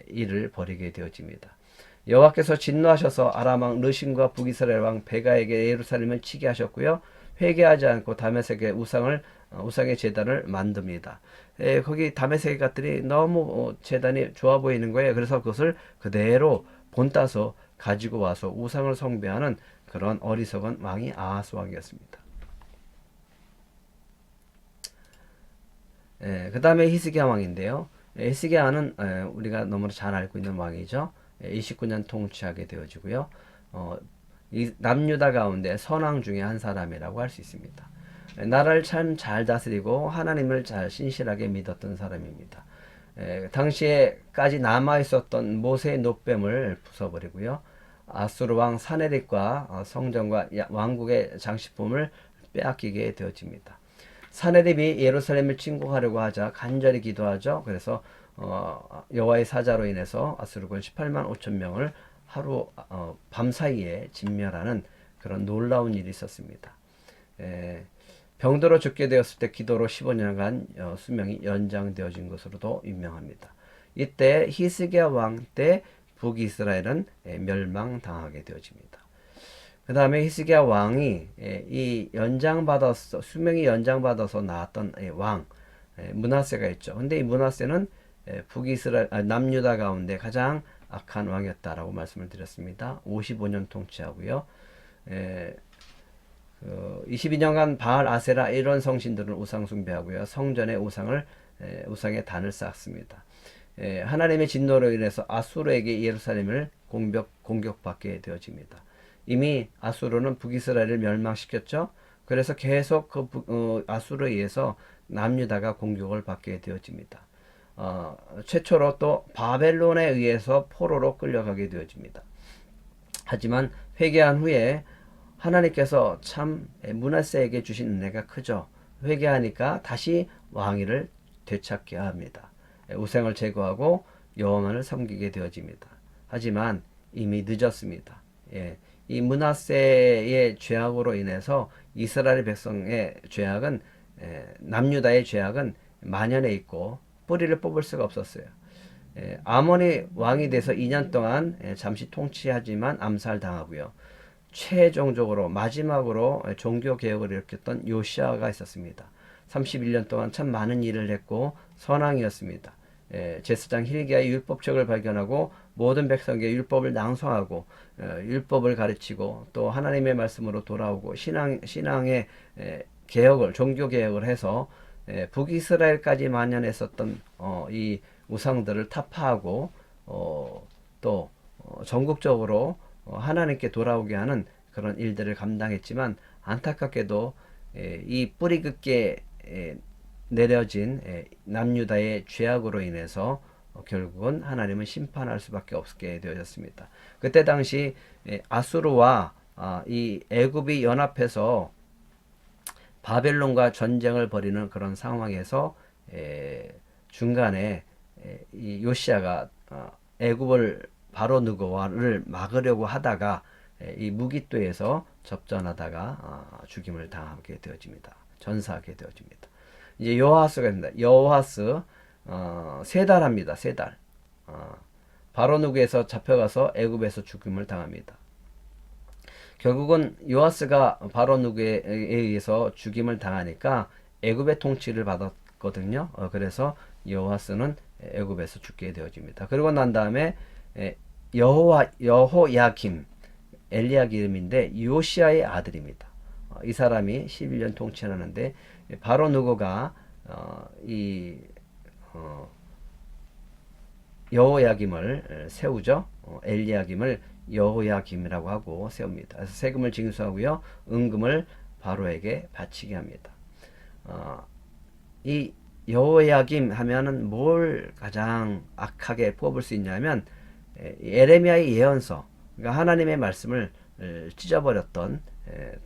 Speaker 1: 일을 벌이게 되어집니다. 여호와께서 진노하셔서 아람 왕 르신과 북이스라엘 왕 베가에게 예루살렘을 치게 하셨고요. 회개하지 않고 다메섹의 우상의 제단을 만듭니다. 거기 다메섹 것들이 너무 제단이 좋아 보이는 거예요. 그래서 그것을 그대로 본따서 가지고 와서 우상을 숭배하는 그런 어리석은 왕이 아하스 왕이었습니다. 그 다음에 히스기야 왕인데요. 히스기야는 우리가 너무나 잘 알고 있는 왕이죠. 29년 통치하게 되어지고요. 이 남유다 가운데 선왕 중에 한 사람이라고 할 수 있습니다. 나라를 참 잘 다스리고 하나님을 잘 신실하게 믿었던 사람입니다. 당시에까지 남아 있었던 모세의 노뱀을 부숴버리고요. 아수르 왕 사네립과 성전과 왕국의 장식품을 빼앗기게 되어집니다. 사네립이 예루살렘을 침공하려고 하자 간절히 기도하죠. 그래서 여호와의 사자로 인해서 아수르군 18만 5천 명을 하루 밤사이에 진멸하는 그런 놀라운 일이 있었습니다. 병들어 죽게 되었을 때 기도로 15년간 수명이 연장되어진 것으로도 유명합니다. 이때 히스기야 왕 때 북이스라엘은 멸망당하게 되어집니다. 그 다음에 히스기야 왕이 수명이 연장받아서 나왔던 왕 므낫세가 있죠. 근데 이 므낫세는 북이스라엘 남유다 가운데 가장 악한 왕이었다라고 말씀을 드렸습니다. 55년 통치하고요. 22년간 바알 아세라 이런 성신들은 우상 숭배하고요. 성전에 우상의 단을 쌓습니다. 하나님의 진노로 인해서 아수르에게 예루살렘을 공격받게 되어집니다. 이미 아수르는 북이스라엘을 멸망시켰죠. 그래서 계속 아수르에 의해서 남유다가 공격을 받게 되어집니다. 최초로 또 바벨론에 의해서 포로로 끌려가게 되어집니다. 하지만 회개한 후에 하나님께서 참 므낫세에게 주신 은혜가 크죠. 회개하니까 다시 왕위를 되찾게 합니다. 우상을 제거하고 여호와만을 섬기게 되어집니다. 하지만 이미 늦었습니다. 이 므낫세의 죄악으로 인해서 이스라엘 백성의 죄악은 남유다의 죄악은 만연해 있고 뿌리를 뽑을 수가 없었어요. 아몬이 왕이 돼서 2년 동안 잠시 통치하지만 암살당하고요. 최종적으로 마지막으로 종교개혁을 일으켰던 요시아가 있었습니다. 31년 동안 참 많은 일을 했고 선왕이었습니다. 제사장 힐기야의 율법책을 발견하고 모든 백성에게 율법을 낭송하고 율법을 가르치고 또 하나님의 말씀으로 돌아오고 신앙의 개혁을 종교개혁을 해서 북이스라엘까지 만연했었던 이 우상들을 타파하고 또 전국적으로 하나님께 돌아오게 하는 그런 일들을 감당했지만 안타깝게도 이 뿌리 깊게 내려진 남유다의 죄악으로 인해서 결국은 하나님은 심판할 수밖에 없게 되어졌습니다. 그때 당시 아수르와 이 애굽이 연합해서 바벨론과 전쟁을 벌이는 그런 상황에서 중간에 이 요시야가 애굽을 바로 느고와를 막으려고 하다가 이 무기또에서 접전하다가 죽임을 당하게 되어집니다. 전사하게 되어집니다. 이제 여호와스가 됩니다. 여호와스 3달 합니다. 3달. 바로 누구에서 잡혀가서 애굽에서 죽임을 당합니다. 결국은 요아스가 바로 누구에 의해서 죽임을 당하니까 애굽의 통치를 받았거든요. 그래서 여호와스는 애굽에서 죽게 되어집니다. 그리고 난 다음에 여호야김 엘리야김인데 요시야의 아들입니다. 이 사람이 11년 통치하는데 바로 누구가 이 여호야김을 세우죠. 엘리야김을 여호야김이라고 하고 세웁니다. 그래서 세금을 징수하고요, 은금을 바로에게 바치게 합니다. 이 여호야김 하면은 뭘 가장 악하게 뽑을 수 있냐면 에레미야의 예언서, 그러니까 하나님의 말씀을 찢어버렸던,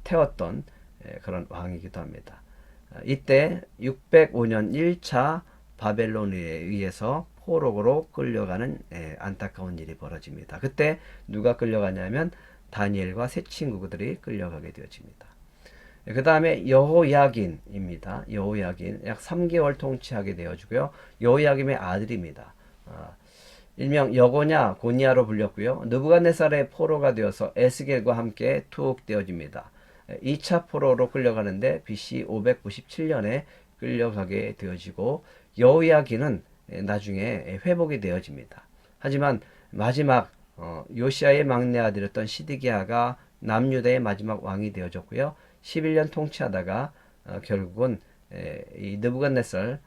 Speaker 1: 태웠던 그런 왕이기도 합니다. 이때 605년 1차 바벨론에 의해서 포로로 끌려가는 안타까운 일이 벌어집니다. 그때 누가 끌려가냐면 다니엘과 세 친구들이 끌려가게 되어집니다. 그 다음에 여호야긴입니다. 여호야긴 약 3개월 통치하게 되어지고요. 여호야김의 아들입니다. 일명 여고냐 고니아로 불렸고요. 느부갓네살의 포로가 되어서 에스겔과 함께 투옥되어집니다. 2차 포로로 끌려가는데 BC 597년에 끌려가게 되어지고 여호야긴은 나중에 회복이 되어집니다. 하지만 마지막 요시아의 막내 아들이었던 시드기야가 남유다의 마지막 왕이 되어졌고요. 11년 통치하다가 결국은 이 느부갓네살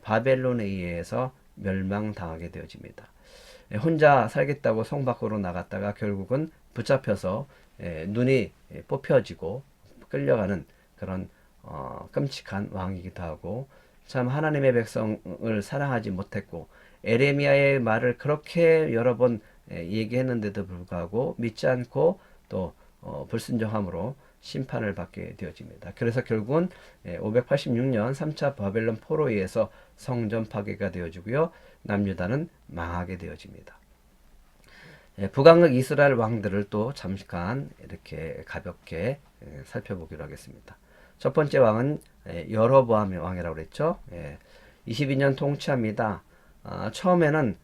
Speaker 1: 바벨론에 의해서 멸망당하게 되어집니다. 혼자 살겠다고 성 밖으로 나갔다가 결국은 붙잡혀서 눈이 뽑혀지고 끌려가는 그런 끔찍한 왕이기도 하고, 참 하나님의 백성을 사랑하지 못했고 에레미야의 말을 그렇게 여러 번 얘기했는데도 불구하고 믿지 않고 또 불순종함으로 심판을 받게 되어집니다. 그래서 결국은 586년 3차 바벨론 포로에 의해서 성전 파괴가 되어지고요, 남유다는 망하게 되어집니다. 북왕국 이스라엘 왕들을 또 잠깐 이렇게 가볍게 살펴보기로 하겠습니다. 첫 번째 왕은 여로보암의 왕이라고 그랬죠. 22년 통치합니다. 처음에는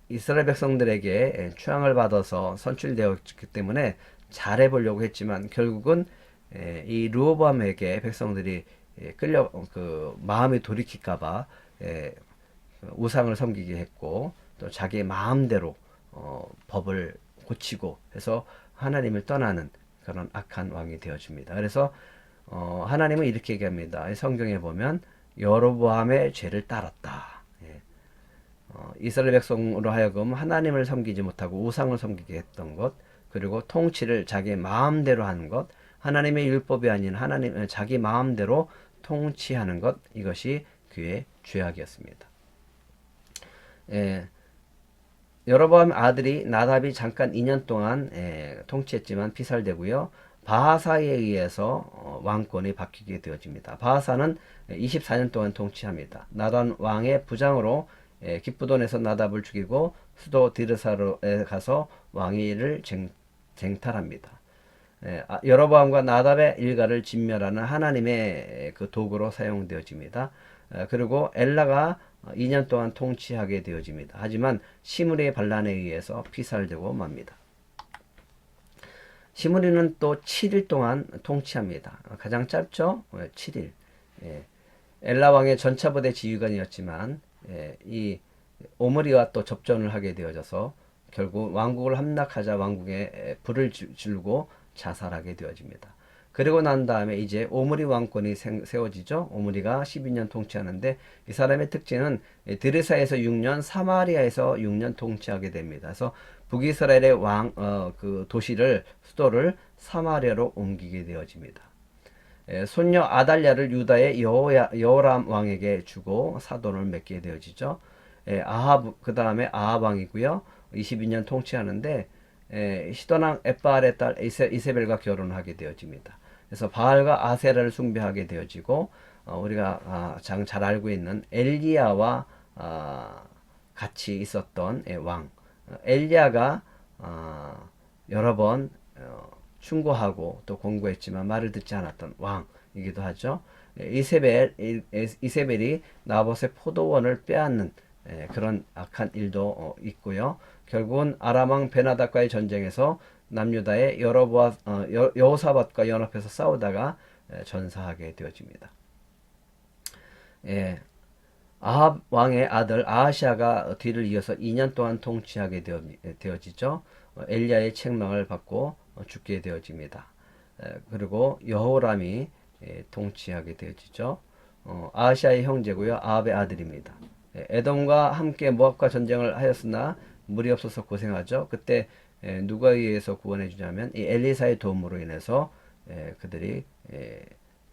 Speaker 1: 이스라엘 백성들에게 추앙을 받아서 선출되었기 때문에 잘해보려고 했지만 결국은 이 르호보암에게 백성들이 끌려 마음이 돌이킬까봐 우상을 섬기게 했고, 또 자기의 마음대로 법을 고치고 해서 하나님을 떠나는 그런 악한 왕이 되어줍니다. 그래서 하나님은 이렇게 얘기합니다. 성경에 보면 여로보암의 죄를 따랐다. 이스라엘 백성으로 하여금 하나님을 섬기지 못하고 우상을 섬기게 했던 것, 그리고 통치를 자기 마음대로 하는 것, 하나님의 율법이 아닌 자기 마음대로 통치하는 것, 이것이 그의 죄악이었습니다. 여로보암 아들이 나답이 잠깐 2년 동안 통치했지만 피살되고요. 바하사에 의해서 왕권이 바뀌게 되어집니다. 바하사는 24년 동안 통치합니다. 나단 왕의 부장으로 기브돈에서 나답을 죽이고 수도 디르사로에 가서 왕위를 쟁탈합니다. 여로보암과 나답의 일가를 진멸하는 하나님의 그 도구로 사용되어집니다. 그리고 엘라가 2년 동안 통치하게 되어집니다. 하지만 시므리의 반란에 의해서 피살되고 맙니다. 시므리는 또 7일 동안 통치합니다. 가장 짧죠? 7일. 엘라 왕의 전차부대 지휘관이었지만 이 오므리와 또 접전을 하게 되어져서 결국 왕국을 함락하자 왕국에 불을 지르고 자살하게 되어집니다. 그리고 난 다음에 이제 오므리 왕권이 세워지죠. 오므리가 12년 통치하는데 이 사람의 특징은 드르사에서 6년, 사마리아에서 6년 통치하게 됩니다. 그래서 북이스라엘의 그 도시를 수도를 사마리아로 옮기게 되어집니다. 손녀 아달랴를 유다의 여호람 왕에게 주고 사돈을 맺게 되어지죠. 그 다음에 아합 왕이고요. 22년 통치하는데 시돈왕 엣바알의 딸 이세벨과 결혼하게 되어집니다. 그래서 바알과 아세라를 숭배하게 되어지고 우리가 잘 알고 있는 엘리야와 같이 있었던 왕 엘리야가 여러 번 충고하고 또 공고했지만 말을 듣지 않았던 왕이기도 하죠. 이세벨이 나봇의 포도원을 빼앗는 그런 악한 일도 있고요. 결국은 아람 왕 베나닥과의 전쟁에서 남유다의 여호사밧과 연합해서 싸우다가 전사하게 되어집니다. 아합 왕의 아들 아하시아가 뒤를 이어서 2년 동안 통치하게 되어지죠. 엘리야의 책망을 받고 죽게 되어집니다. 그리고 여호람이 통치하게 되어지죠. 아하시아의 형제고요. 아합의 아들입니다. 에돔과 함께 모압과 전쟁을 하였으나 물이 없어서 고생하죠. 그때 누가 의해서 구원해 주냐면 이 엘리사의 도움으로 인해서 그들이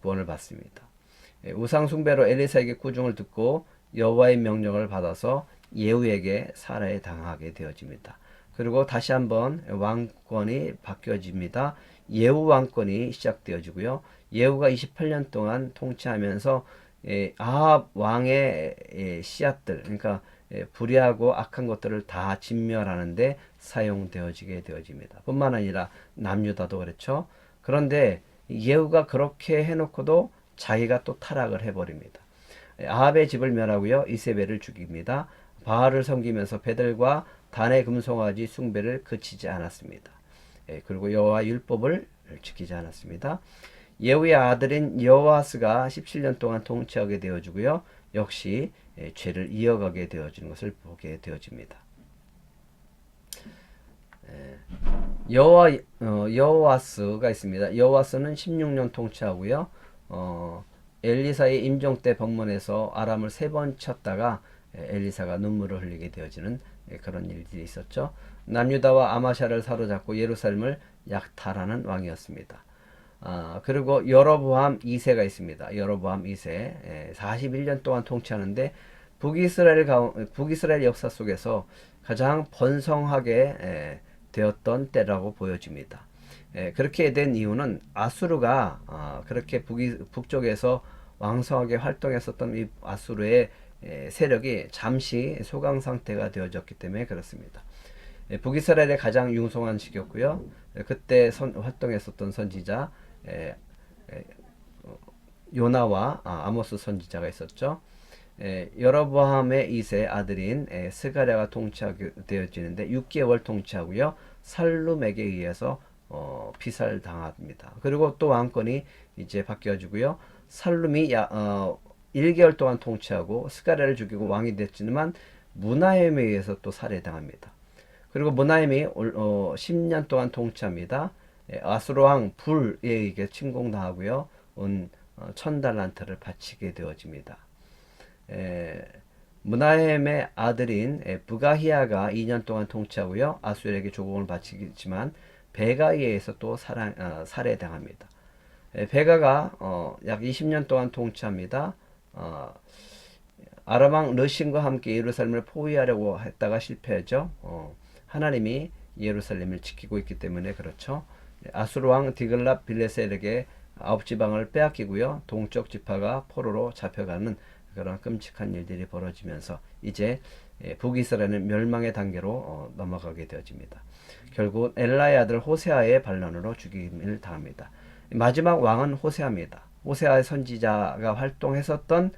Speaker 1: 구원을 받습니다. 우상 숭배로 엘리사에게 꾸중을 듣고 여호와의 명령을 받아서 예후에게 살해 당하게 되어집니다. 그리고 다시 한번 왕권이 바뀌어집니다. 예후 왕권이 시작되어지고요. 예후가 28년 동안 통치하면서 아합 왕의 씨앗들, 그러니까 불의하고 악한 것들을 다 진멸하는데 사용되어지게 되어집니다. 뿐만 아니라 남유다도 그렇죠. 그런데 예후가 그렇게 해놓고도 자기가 또 타락을 해버립니다. 아합의 집을 멸하고요. 이세벨을 죽입니다. 바알을 섬기면서 베델과 단의 금송아지 숭배를 그치지 않았습니다. 그리고 여호와 율법을 지키지 않았습니다. 예후의 아들인 여호아스가 17년 동안 통치하게 되어지고요. 역시 죄를 이어가게 되어지는 것을 보게 되어집니다. 여호아스가 있습니다. 여호아스는 16년 통치하고요. 엘리사의 임종 때 방문해서 아람을 3번 쳤다가 엘리사가 눈물을 흘리게 되어지는 그런 일들이 있었죠. 남유다와 아마샤를 사로잡고 예루살렘을 약탈하는 왕이었습니다. 그리고 여로보암 2세가 있습니다. 여로보암 2세 41년 동안 통치하는데 북이스라엘 역사 속에서 가장 번성하게 되었던 때라고 보여집니다. 그렇게 된 이유는 아수르가 그렇게 북쪽에서 왕성하게 활동했었던 이 아수르의 세력이 잠시 소강 상태가 되어졌기 때문에 그렇습니다. 북이스라엘의 가장 융성한 시기였고요. 그때 활동했었던 선지자 요나와 아모스 선지자가 있었죠. 여로보암의 2세 아들인 스가랴가 통치하게 되어지는데 6개월 통치하고요. 살룸에게 의해서 피살당합니다. 그리고 또 왕권이 이제 바뀌어지고요. 살룸이 1개월 동안 통치하고 스가랴를 죽이고 왕이 됐지만 무나헴에 의해서 또 살해당합니다. 그리고 무나헴이 10년 동안 통치합니다. 아수르 왕 불에 의해 침공당하고요. 1000달란트를 바치게 되어집니다. 무나헴의 아들인 부가히야가 2년 동안 통치하고요. 아수르에게 조공을 바치지만 베가에 의해서 또 살해당합니다. 베가가 약 20년 동안 통치합니다. 아람 왕 르신과 함께 예루살렘을 포위하려고 했다가 실패했죠. 하나님이 예루살렘을 지키고 있기 때문에 그렇죠. 아수르 왕 디글랏 빌레셀에게 9지방을 빼앗기고요. 동쪽 지파가 포로로 잡혀가는 그런 끔찍한 일들이 벌어지면서 이제 북이스라엘은 멸망의 단계로 넘어가게 되어집니다. 결국 엘라의 아들 호세아의 반란으로 죽임을 당합니다. 마지막 왕은 호세아입니다. 호세아의 선지자가 활동했었던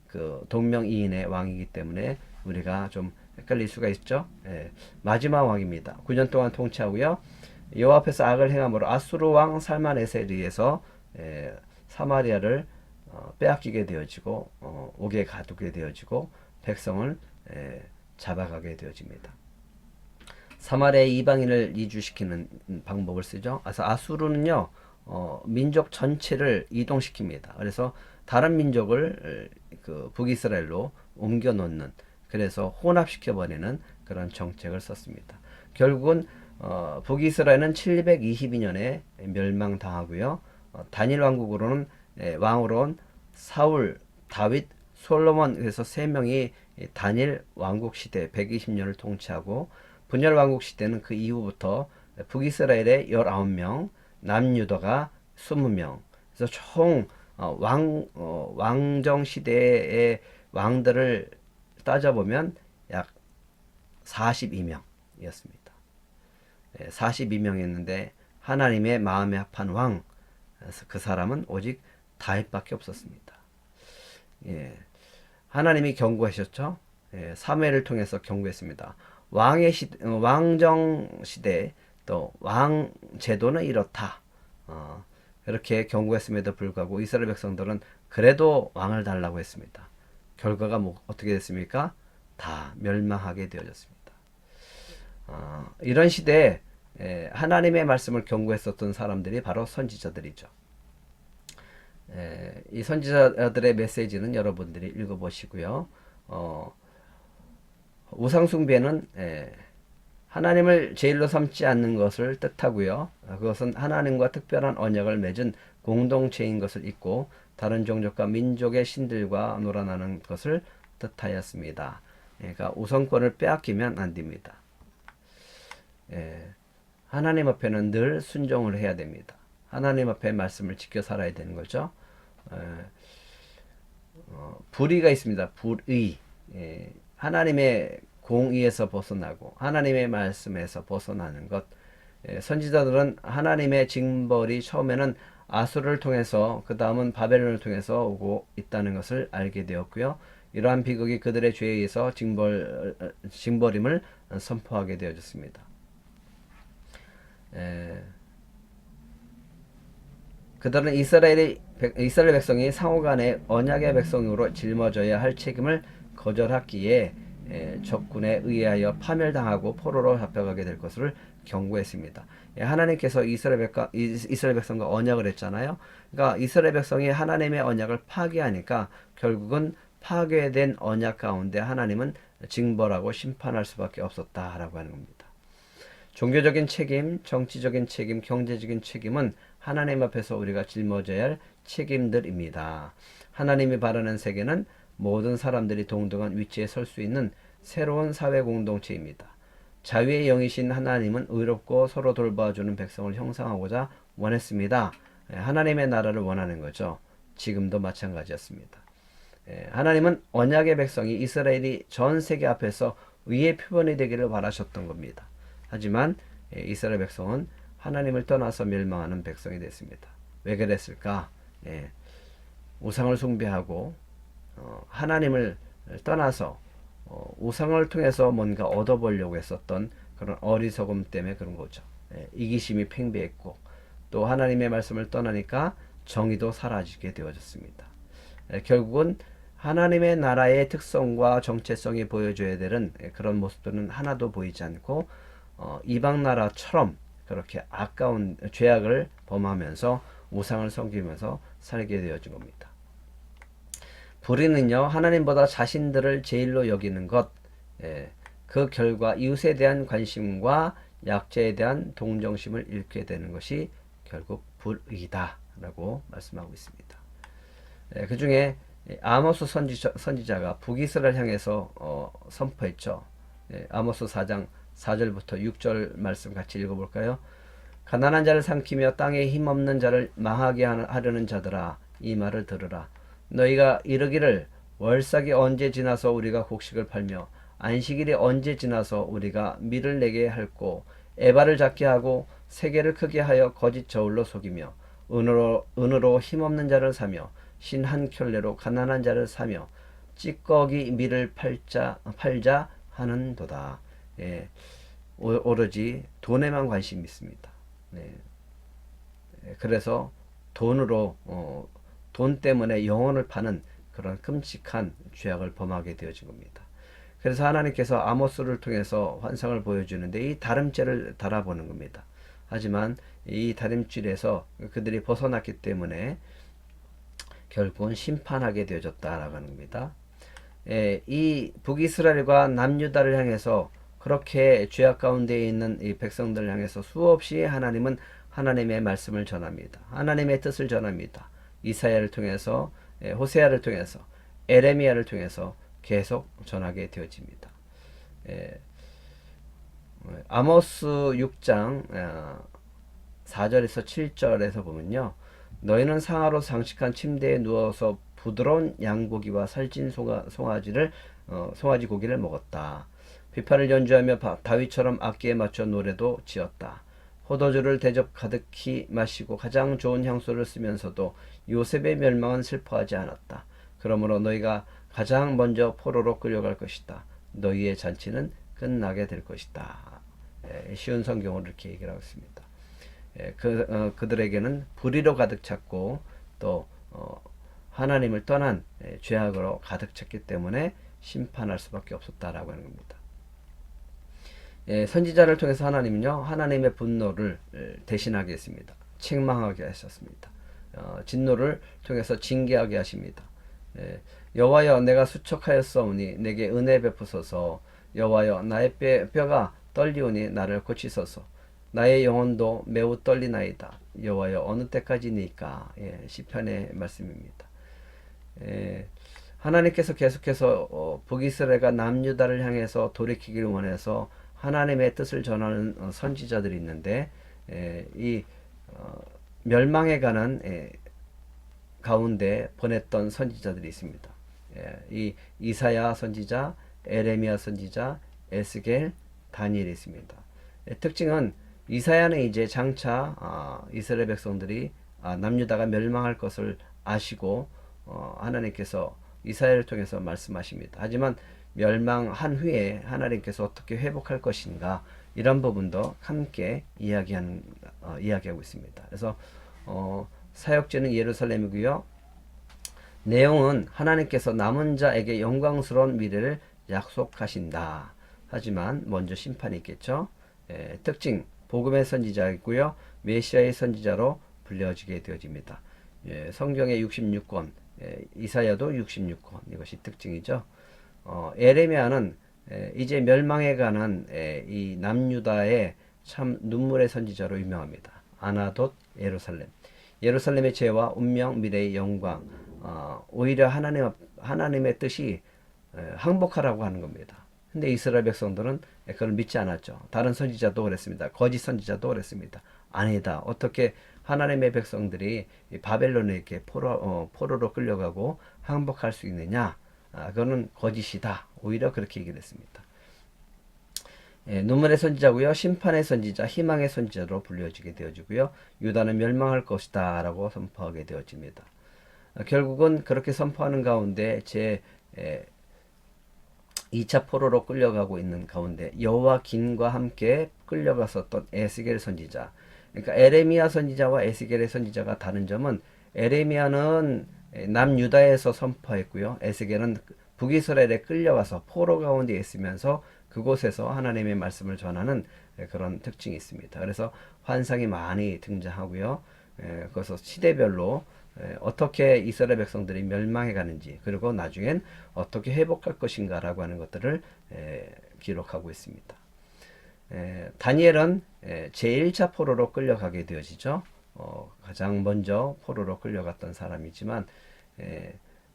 Speaker 1: 그 동명이인의 왕이기 때문에 우리가 좀 헷갈릴 수가 있죠. 마지막 왕입니다. 9년 동안 통치하고요. 여호와 앞에서 악을 행함으로 아수르 왕 살마네세에 의해서 사마리아를 빼앗기게 되어지고 옥에 가두게 되어지고 백성을 잡아가게 되어집니다. 사마리아의 이방인을 이주시키는 방법을 쓰죠. 그래서 아수르는요 민족 전체를 이동시킵니다. 그래서 다른 민족을 그 북이스라엘로 옮겨 놓는, 그래서 혼합시켜 버리는 그런 정책을 썼습니다. 결국은 북이스라엘은 722년에 멸망당하고요. 단일 왕국으로는 왕으로 온 사울, 다윗, 솔로몬 그래서 세 명이 단일 왕국 시대 120년을 통치하고 분열 왕국 시대는 그 이후부터 북이스라엘의 19명, 남유다가 20명. 그래서 총 왕정 시대의 왕들을 따져보면 약 42명이었습니다. 42명이었는데 하나님의 마음에 합한 왕, 그 사람은 오직 다윗밖에 없었습니다. 예, 하나님이 경고하셨죠. 사무엘을 통해서 경고했습니다. 왕정 시대 또 왕 제도는 이렇다. 그렇게 경고했음에도 불구하고 이스라엘 백성들은 그래도 왕을 달라고 했습니다. 결과가 어떻게 됐습니까? 다 멸망하게 되어졌습니다. 이런 시대에 하나님의 말씀을 경고했었던 사람들이 바로 선지자들이죠. 이 선지자들의 메시지는 여러분들이 읽어보시고요. 우상숭배는 하나님을 제일로 삼지 않는 것을 뜻하고요. 그것은 하나님과 특별한 언약을 맺은 공동체인 것을 잊고 다른 종족과 민족의 신들과 놀아나는 것을 뜻하였습니다. 그러니까 우선권을 빼앗기면 안 됩니다. 하나님 앞에는 늘 순종을 해야 됩니다. 하나님 앞에 말씀을 지켜 살아야 되는 거죠. 불의가 있습니다. 불의. 하나님의 공의에서 벗어나고 하나님의 말씀에서 벗어나는 것. 선지자들은 하나님의 징벌이 처음에는 아수르를 통해서 그 다음은 바벨론을 통해서 오고 있다는 것을 알게 되었고요. 이러한 비극이 그들의 죄에 의해서 징벌임을 선포하게 되어졌습니다. 그들은 이스라엘 백성이 상호간의 언약의 백성으로 짊어져야 할 책임을 거절했기에 적군에 의하여 파멸당하고 포로로 잡혀가게 될 것을 경고했습니다. 하나님께서 이스라엘 백성과 언약을 했잖아요. 그러니까 이스라엘 백성이 하나님의 언약을 파괴하니까 결국은 파괴된 언약 가운데 하나님은 징벌하고 심판할 수밖에 없었다라고 하는 겁니다. 종교적인 책임, 정치적인 책임, 경제적인 책임은 하나님 앞에서 우리가 짊어져야 할 책임들입니다. 하나님이 바라는 세계는 모든 사람들이 동등한 위치에 설 수 있는 새로운 사회 공동체입니다. 자유의 영이신 하나님은 의롭고 서로 돌봐주는 백성을 형성하고자 원했습니다. 하나님의 나라를 원하는 거죠. 지금도 마찬가지였습니다. 하나님은 언약의 백성이 이스라엘이 전 세계 앞에서 의의 표본이 되기를 바라셨던 겁니다. 하지만 이스라엘 백성은 하나님을 떠나서 멸망하는 백성이 됐습니다. 왜 그랬을까? 우상을 숭배하고 하나님을 떠나서 우상을 통해서 뭔가 얻어보려고 했었던 그런 어리석음 때문에 그런 거죠. 이기심이 팽배했고 또 하나님의 말씀을 떠나니까 정의도 사라지게 되어졌습니다. 결국은 하나님의 나라의 특성과 정체성이 보여줘야 되는 그런 모습들은 하나도 보이지 않고 이방 나라처럼 그렇게 아까운 죄악을 범하면서 우상을 섬기면서 살게 되어진 겁니다. 불의는요, 하나님보다 자신들을 제일로 여기는 것, 그 결과 이웃에 대한 관심과 약자에 대한 동정심을 잃게 되는 것이 결국 불의다라고 말씀하고 있습니다. 그 중에 아모스 선지자가 북이스라엘 향해서 선포했죠. 아모스 4장 4절부터 6절 말씀 같이 읽어볼까요? 가난한 자를 삼키며 땅에 힘없는 자를 망하게 하려는 자들아, 이 말을 들으라. 너희가 이르기를 월삭이 언제 지나서 우리가 곡식을 팔며 안식일이 언제 지나서 우리가 밀을 내게 할꼬, 에바를 작게 하고 세계를 크게 하여 거짓 저울로 속이며 은으로 힘없는 자를 사며 신 한 켤레로 가난한 자를 사며 찌꺼기 밀을 팔자 하는도다. 오로지 돈에만 관심이 있습니다. 그래서 돈으로 돈 때문에 영혼을 파는 그런 끔찍한 죄악을 범하게 되어진 겁니다. 그래서 하나님께서 아모스를 통해서 환상을 보여주는데 이 다름죄를 달아보는 겁니다. 하지만 이 다름줄에서 그들이 벗어났기 때문에 결국은 심판하게 되어졌다라고 하는 겁니다. 이 북이스라엘과 남유다를 향해서 그렇게 죄악 가운데 있는 이 백성들을 향해서 수없이 하나님은 하나님의 말씀을 전합니다. 하나님의 뜻을 전합니다. 이사야를 통해서, 호세아를 통해서, 에레미야를 통해서 계속 전하게 되어집니다. 아모스 6장 4절에서 7절에서 보면요. 너희는 상하로 장식한 침대에 누워서 부드러운 양고기와 살찐 송아지 고기를 먹었다. 비파를 연주하며 다윗처럼 악기에 맞춰 노래도 지었다. 포도주를 대접 가득히 마시고 가장 좋은 향수를 쓰면서도 요셉의 멸망은 슬퍼하지 않았다. 그러므로 너희가 가장 먼저 포로로 끌려갈 것이다. 너희의 잔치는 끝나게 될 것이다. 쉬운 성경으로 이렇게 얘기를 하고 있습니다. 그들에게는 불의로 가득 찼고 또 하나님을 떠난 죄악으로 가득 찼기 때문에 심판할 수밖에 없었다라고 하는 겁니다. 선지자를 통해서 하나님은요, 하나님의 분노를 대신하게 했습니다. 책망하게 하셨습니다. 진노를 통해서 징계하게 하십니다. 여호와여, 내가 수척하였사오니 내게 은혜 베푸소서. 여호와여, 나의 뼈가 떨리오니 나를 고치소서. 나의 영혼도 매우 떨리나이다. 여호와여, 어느 때까지니까? 시편의 말씀입니다. 하나님께서 계속해서 북이스라엘과 남유다를 향해서 돌이키기를 원해서 하나님의 뜻을 전하는 선지자들이 있는데, 이 멸망에 관한 가운데 보냈던 선지자들이 있습니다. 이 이사야 선지자, 에레미야 선지자, 에스겔, 다니엘이 있습니다. 특징은 이사야는 이제 장차 이스라엘 백성들이 남유다가 멸망할 것을 아시고 하나님께서 이사야를 통해서 말씀하십니다. 하지만 멸망한 후에 하나님께서 어떻게 회복할 것인가, 이런 부분도 함께 이야기하고 있습니다. 그래서 사역지는 예루살렘이고요. 내용은 하나님께서 남은 자에게 영광스러운 미래를 약속하신다. 하지만 먼저 심판이 있겠죠. 특징, 복음의 선지자이고요. 메시아의 선지자로 불려지게 되어집니다. 성경의 66권, 이사야도 66권, 이것이 특징이죠. 에레미야는 이제 멸망에 관한 이 남유다의 참 눈물의 선지자로 유명합니다. 아나돗 예루살렘의 죄와 운명, 미래의 영광, 오히려 하나님의 뜻이 항복하라고 하는 겁니다. 근데 이스라엘 백성들은 그걸 믿지 않았죠. 다른 선지자도 그랬습니다. 거짓 선지자도 그랬습니다. 아니다. 어떻게 하나님의 백성들이 바벨론에게 포로로 끌려가고 항복할 수 있느냐? 그거는 거짓이다. 오히려 그렇게 얘기를 했습니다. 눈물의 선지자고요. 심판의 선지자, 희망의 선지자로 불려지게 되어지고요. 유다는 멸망할 것이다 라고 선포하게 되어집니다. 결국은 그렇게 선포하는 가운데 2차 포로로 끌려가고 있는 가운데 여호와긴과 함께 끌려갔었던 에스겔 선지자, 그러니까 에레미야 선지자와 에스겔의 선지자가 다른 점은 에레미야는 남유다에서 선포했고요. 에스겔은 북이스라엘에 끌려가서 포로 가운데 있으면서 그곳에서 하나님의 말씀을 전하는 그런 특징이 있습니다. 그래서 환상이 많이 등장하고요. 그래서 시대별로 어떻게 이스라엘 백성들이 멸망해 가는지, 그리고 나중엔 어떻게 회복할 것인가 라고 하는 것들을 기록하고 있습니다. 다니엘은 제1차 포로로 끌려가게 되어지죠. 가장 먼저 포로로 끌려갔던 사람이지만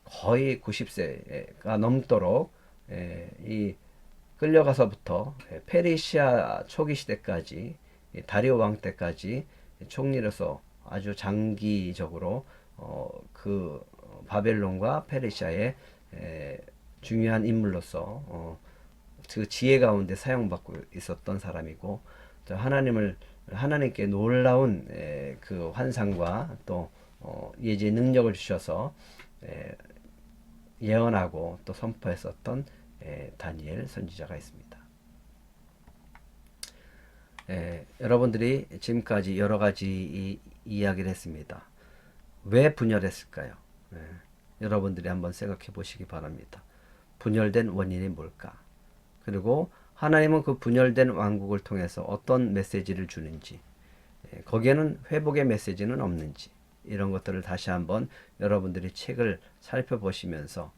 Speaker 1: 거의 90세가 넘도록 이 끌려가서부터 페르시아 초기 시대까지, 다리오 왕 때까지 총리로서 아주 장기적으로 그 바벨론과 페르시아의 중요한 인물로서 그 지혜 가운데 사용받고 있었던 사람이고, 하나님께 놀라운 그 환상과 또 예지의 능력을 주셔서 예언하고 또 선포했었던 다니엘 선지자가 있습니다. 여러분들이 지금까지 여러 가지 이야기를 했습니다. 왜 분열했을까요? 여러분들이 한번 생각해 보시기 바랍니다. 분열된 원인이 뭘까? 그리고 하나님은 그 분열된 왕국을 통해서 어떤 메시지를 주는지, 거기에는 회복의 메시지는 없는지, 이런 것들을 다시 한번 여러분들이 책을 살펴보시면서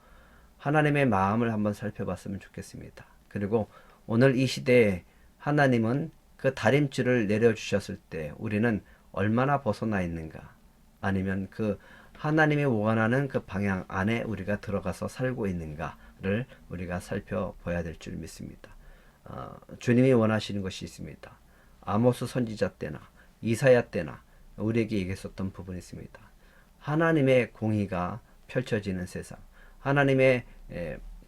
Speaker 1: 하나님의 마음을 한번 살펴봤으면 좋겠습니다. 그리고 오늘 이 시대에 하나님은 그 다림줄을 내려주셨을 때 우리는 얼마나 벗어나 있는가, 아니면 그 하나님이 원하는 그 방향 안에 우리가 들어가서 살고 있는가를 우리가 살펴봐야 될 줄 믿습니다. 주님이 원하시는 것이 있습니다. 아모스 선지자 때나 이사야 때나 우리에게 얘기했었던 부분이 있습니다. 하나님의 공의가 펼쳐지는 세상, 하나님의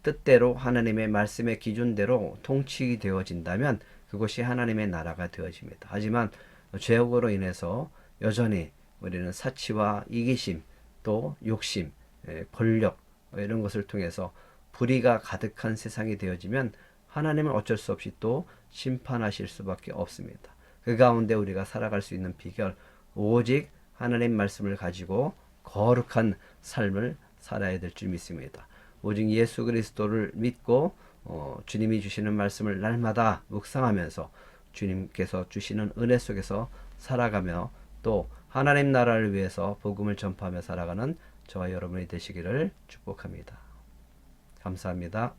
Speaker 1: 뜻대로, 하나님의 말씀의 기준대로 통치되어진다면 그것이 하나님의 나라가 되어집니다. 하지만 죄악으로 인해서 여전히 우리는 사치와 이기심, 또 욕심, 권력 이런 것을 통해서 불의가 가득한 세상이 되어지면 하나님은 어쩔 수 없이 또 심판하실 수밖에 없습니다. 그 가운데 우리가 살아갈 수 있는 비결, 오직 하나님 말씀을 가지고 거룩한 삶을 살아야 될 줄 믿습니다. 오직 예수 그리스도를 믿고 주님이 주시는 말씀을 날마다 묵상하면서 주님께서 주시는 은혜 속에서 살아가며 또 하나님 나라를 위해서 복음을 전파하며 살아가는 저와 여러분이 되시기를 축복합니다. 감사합니다.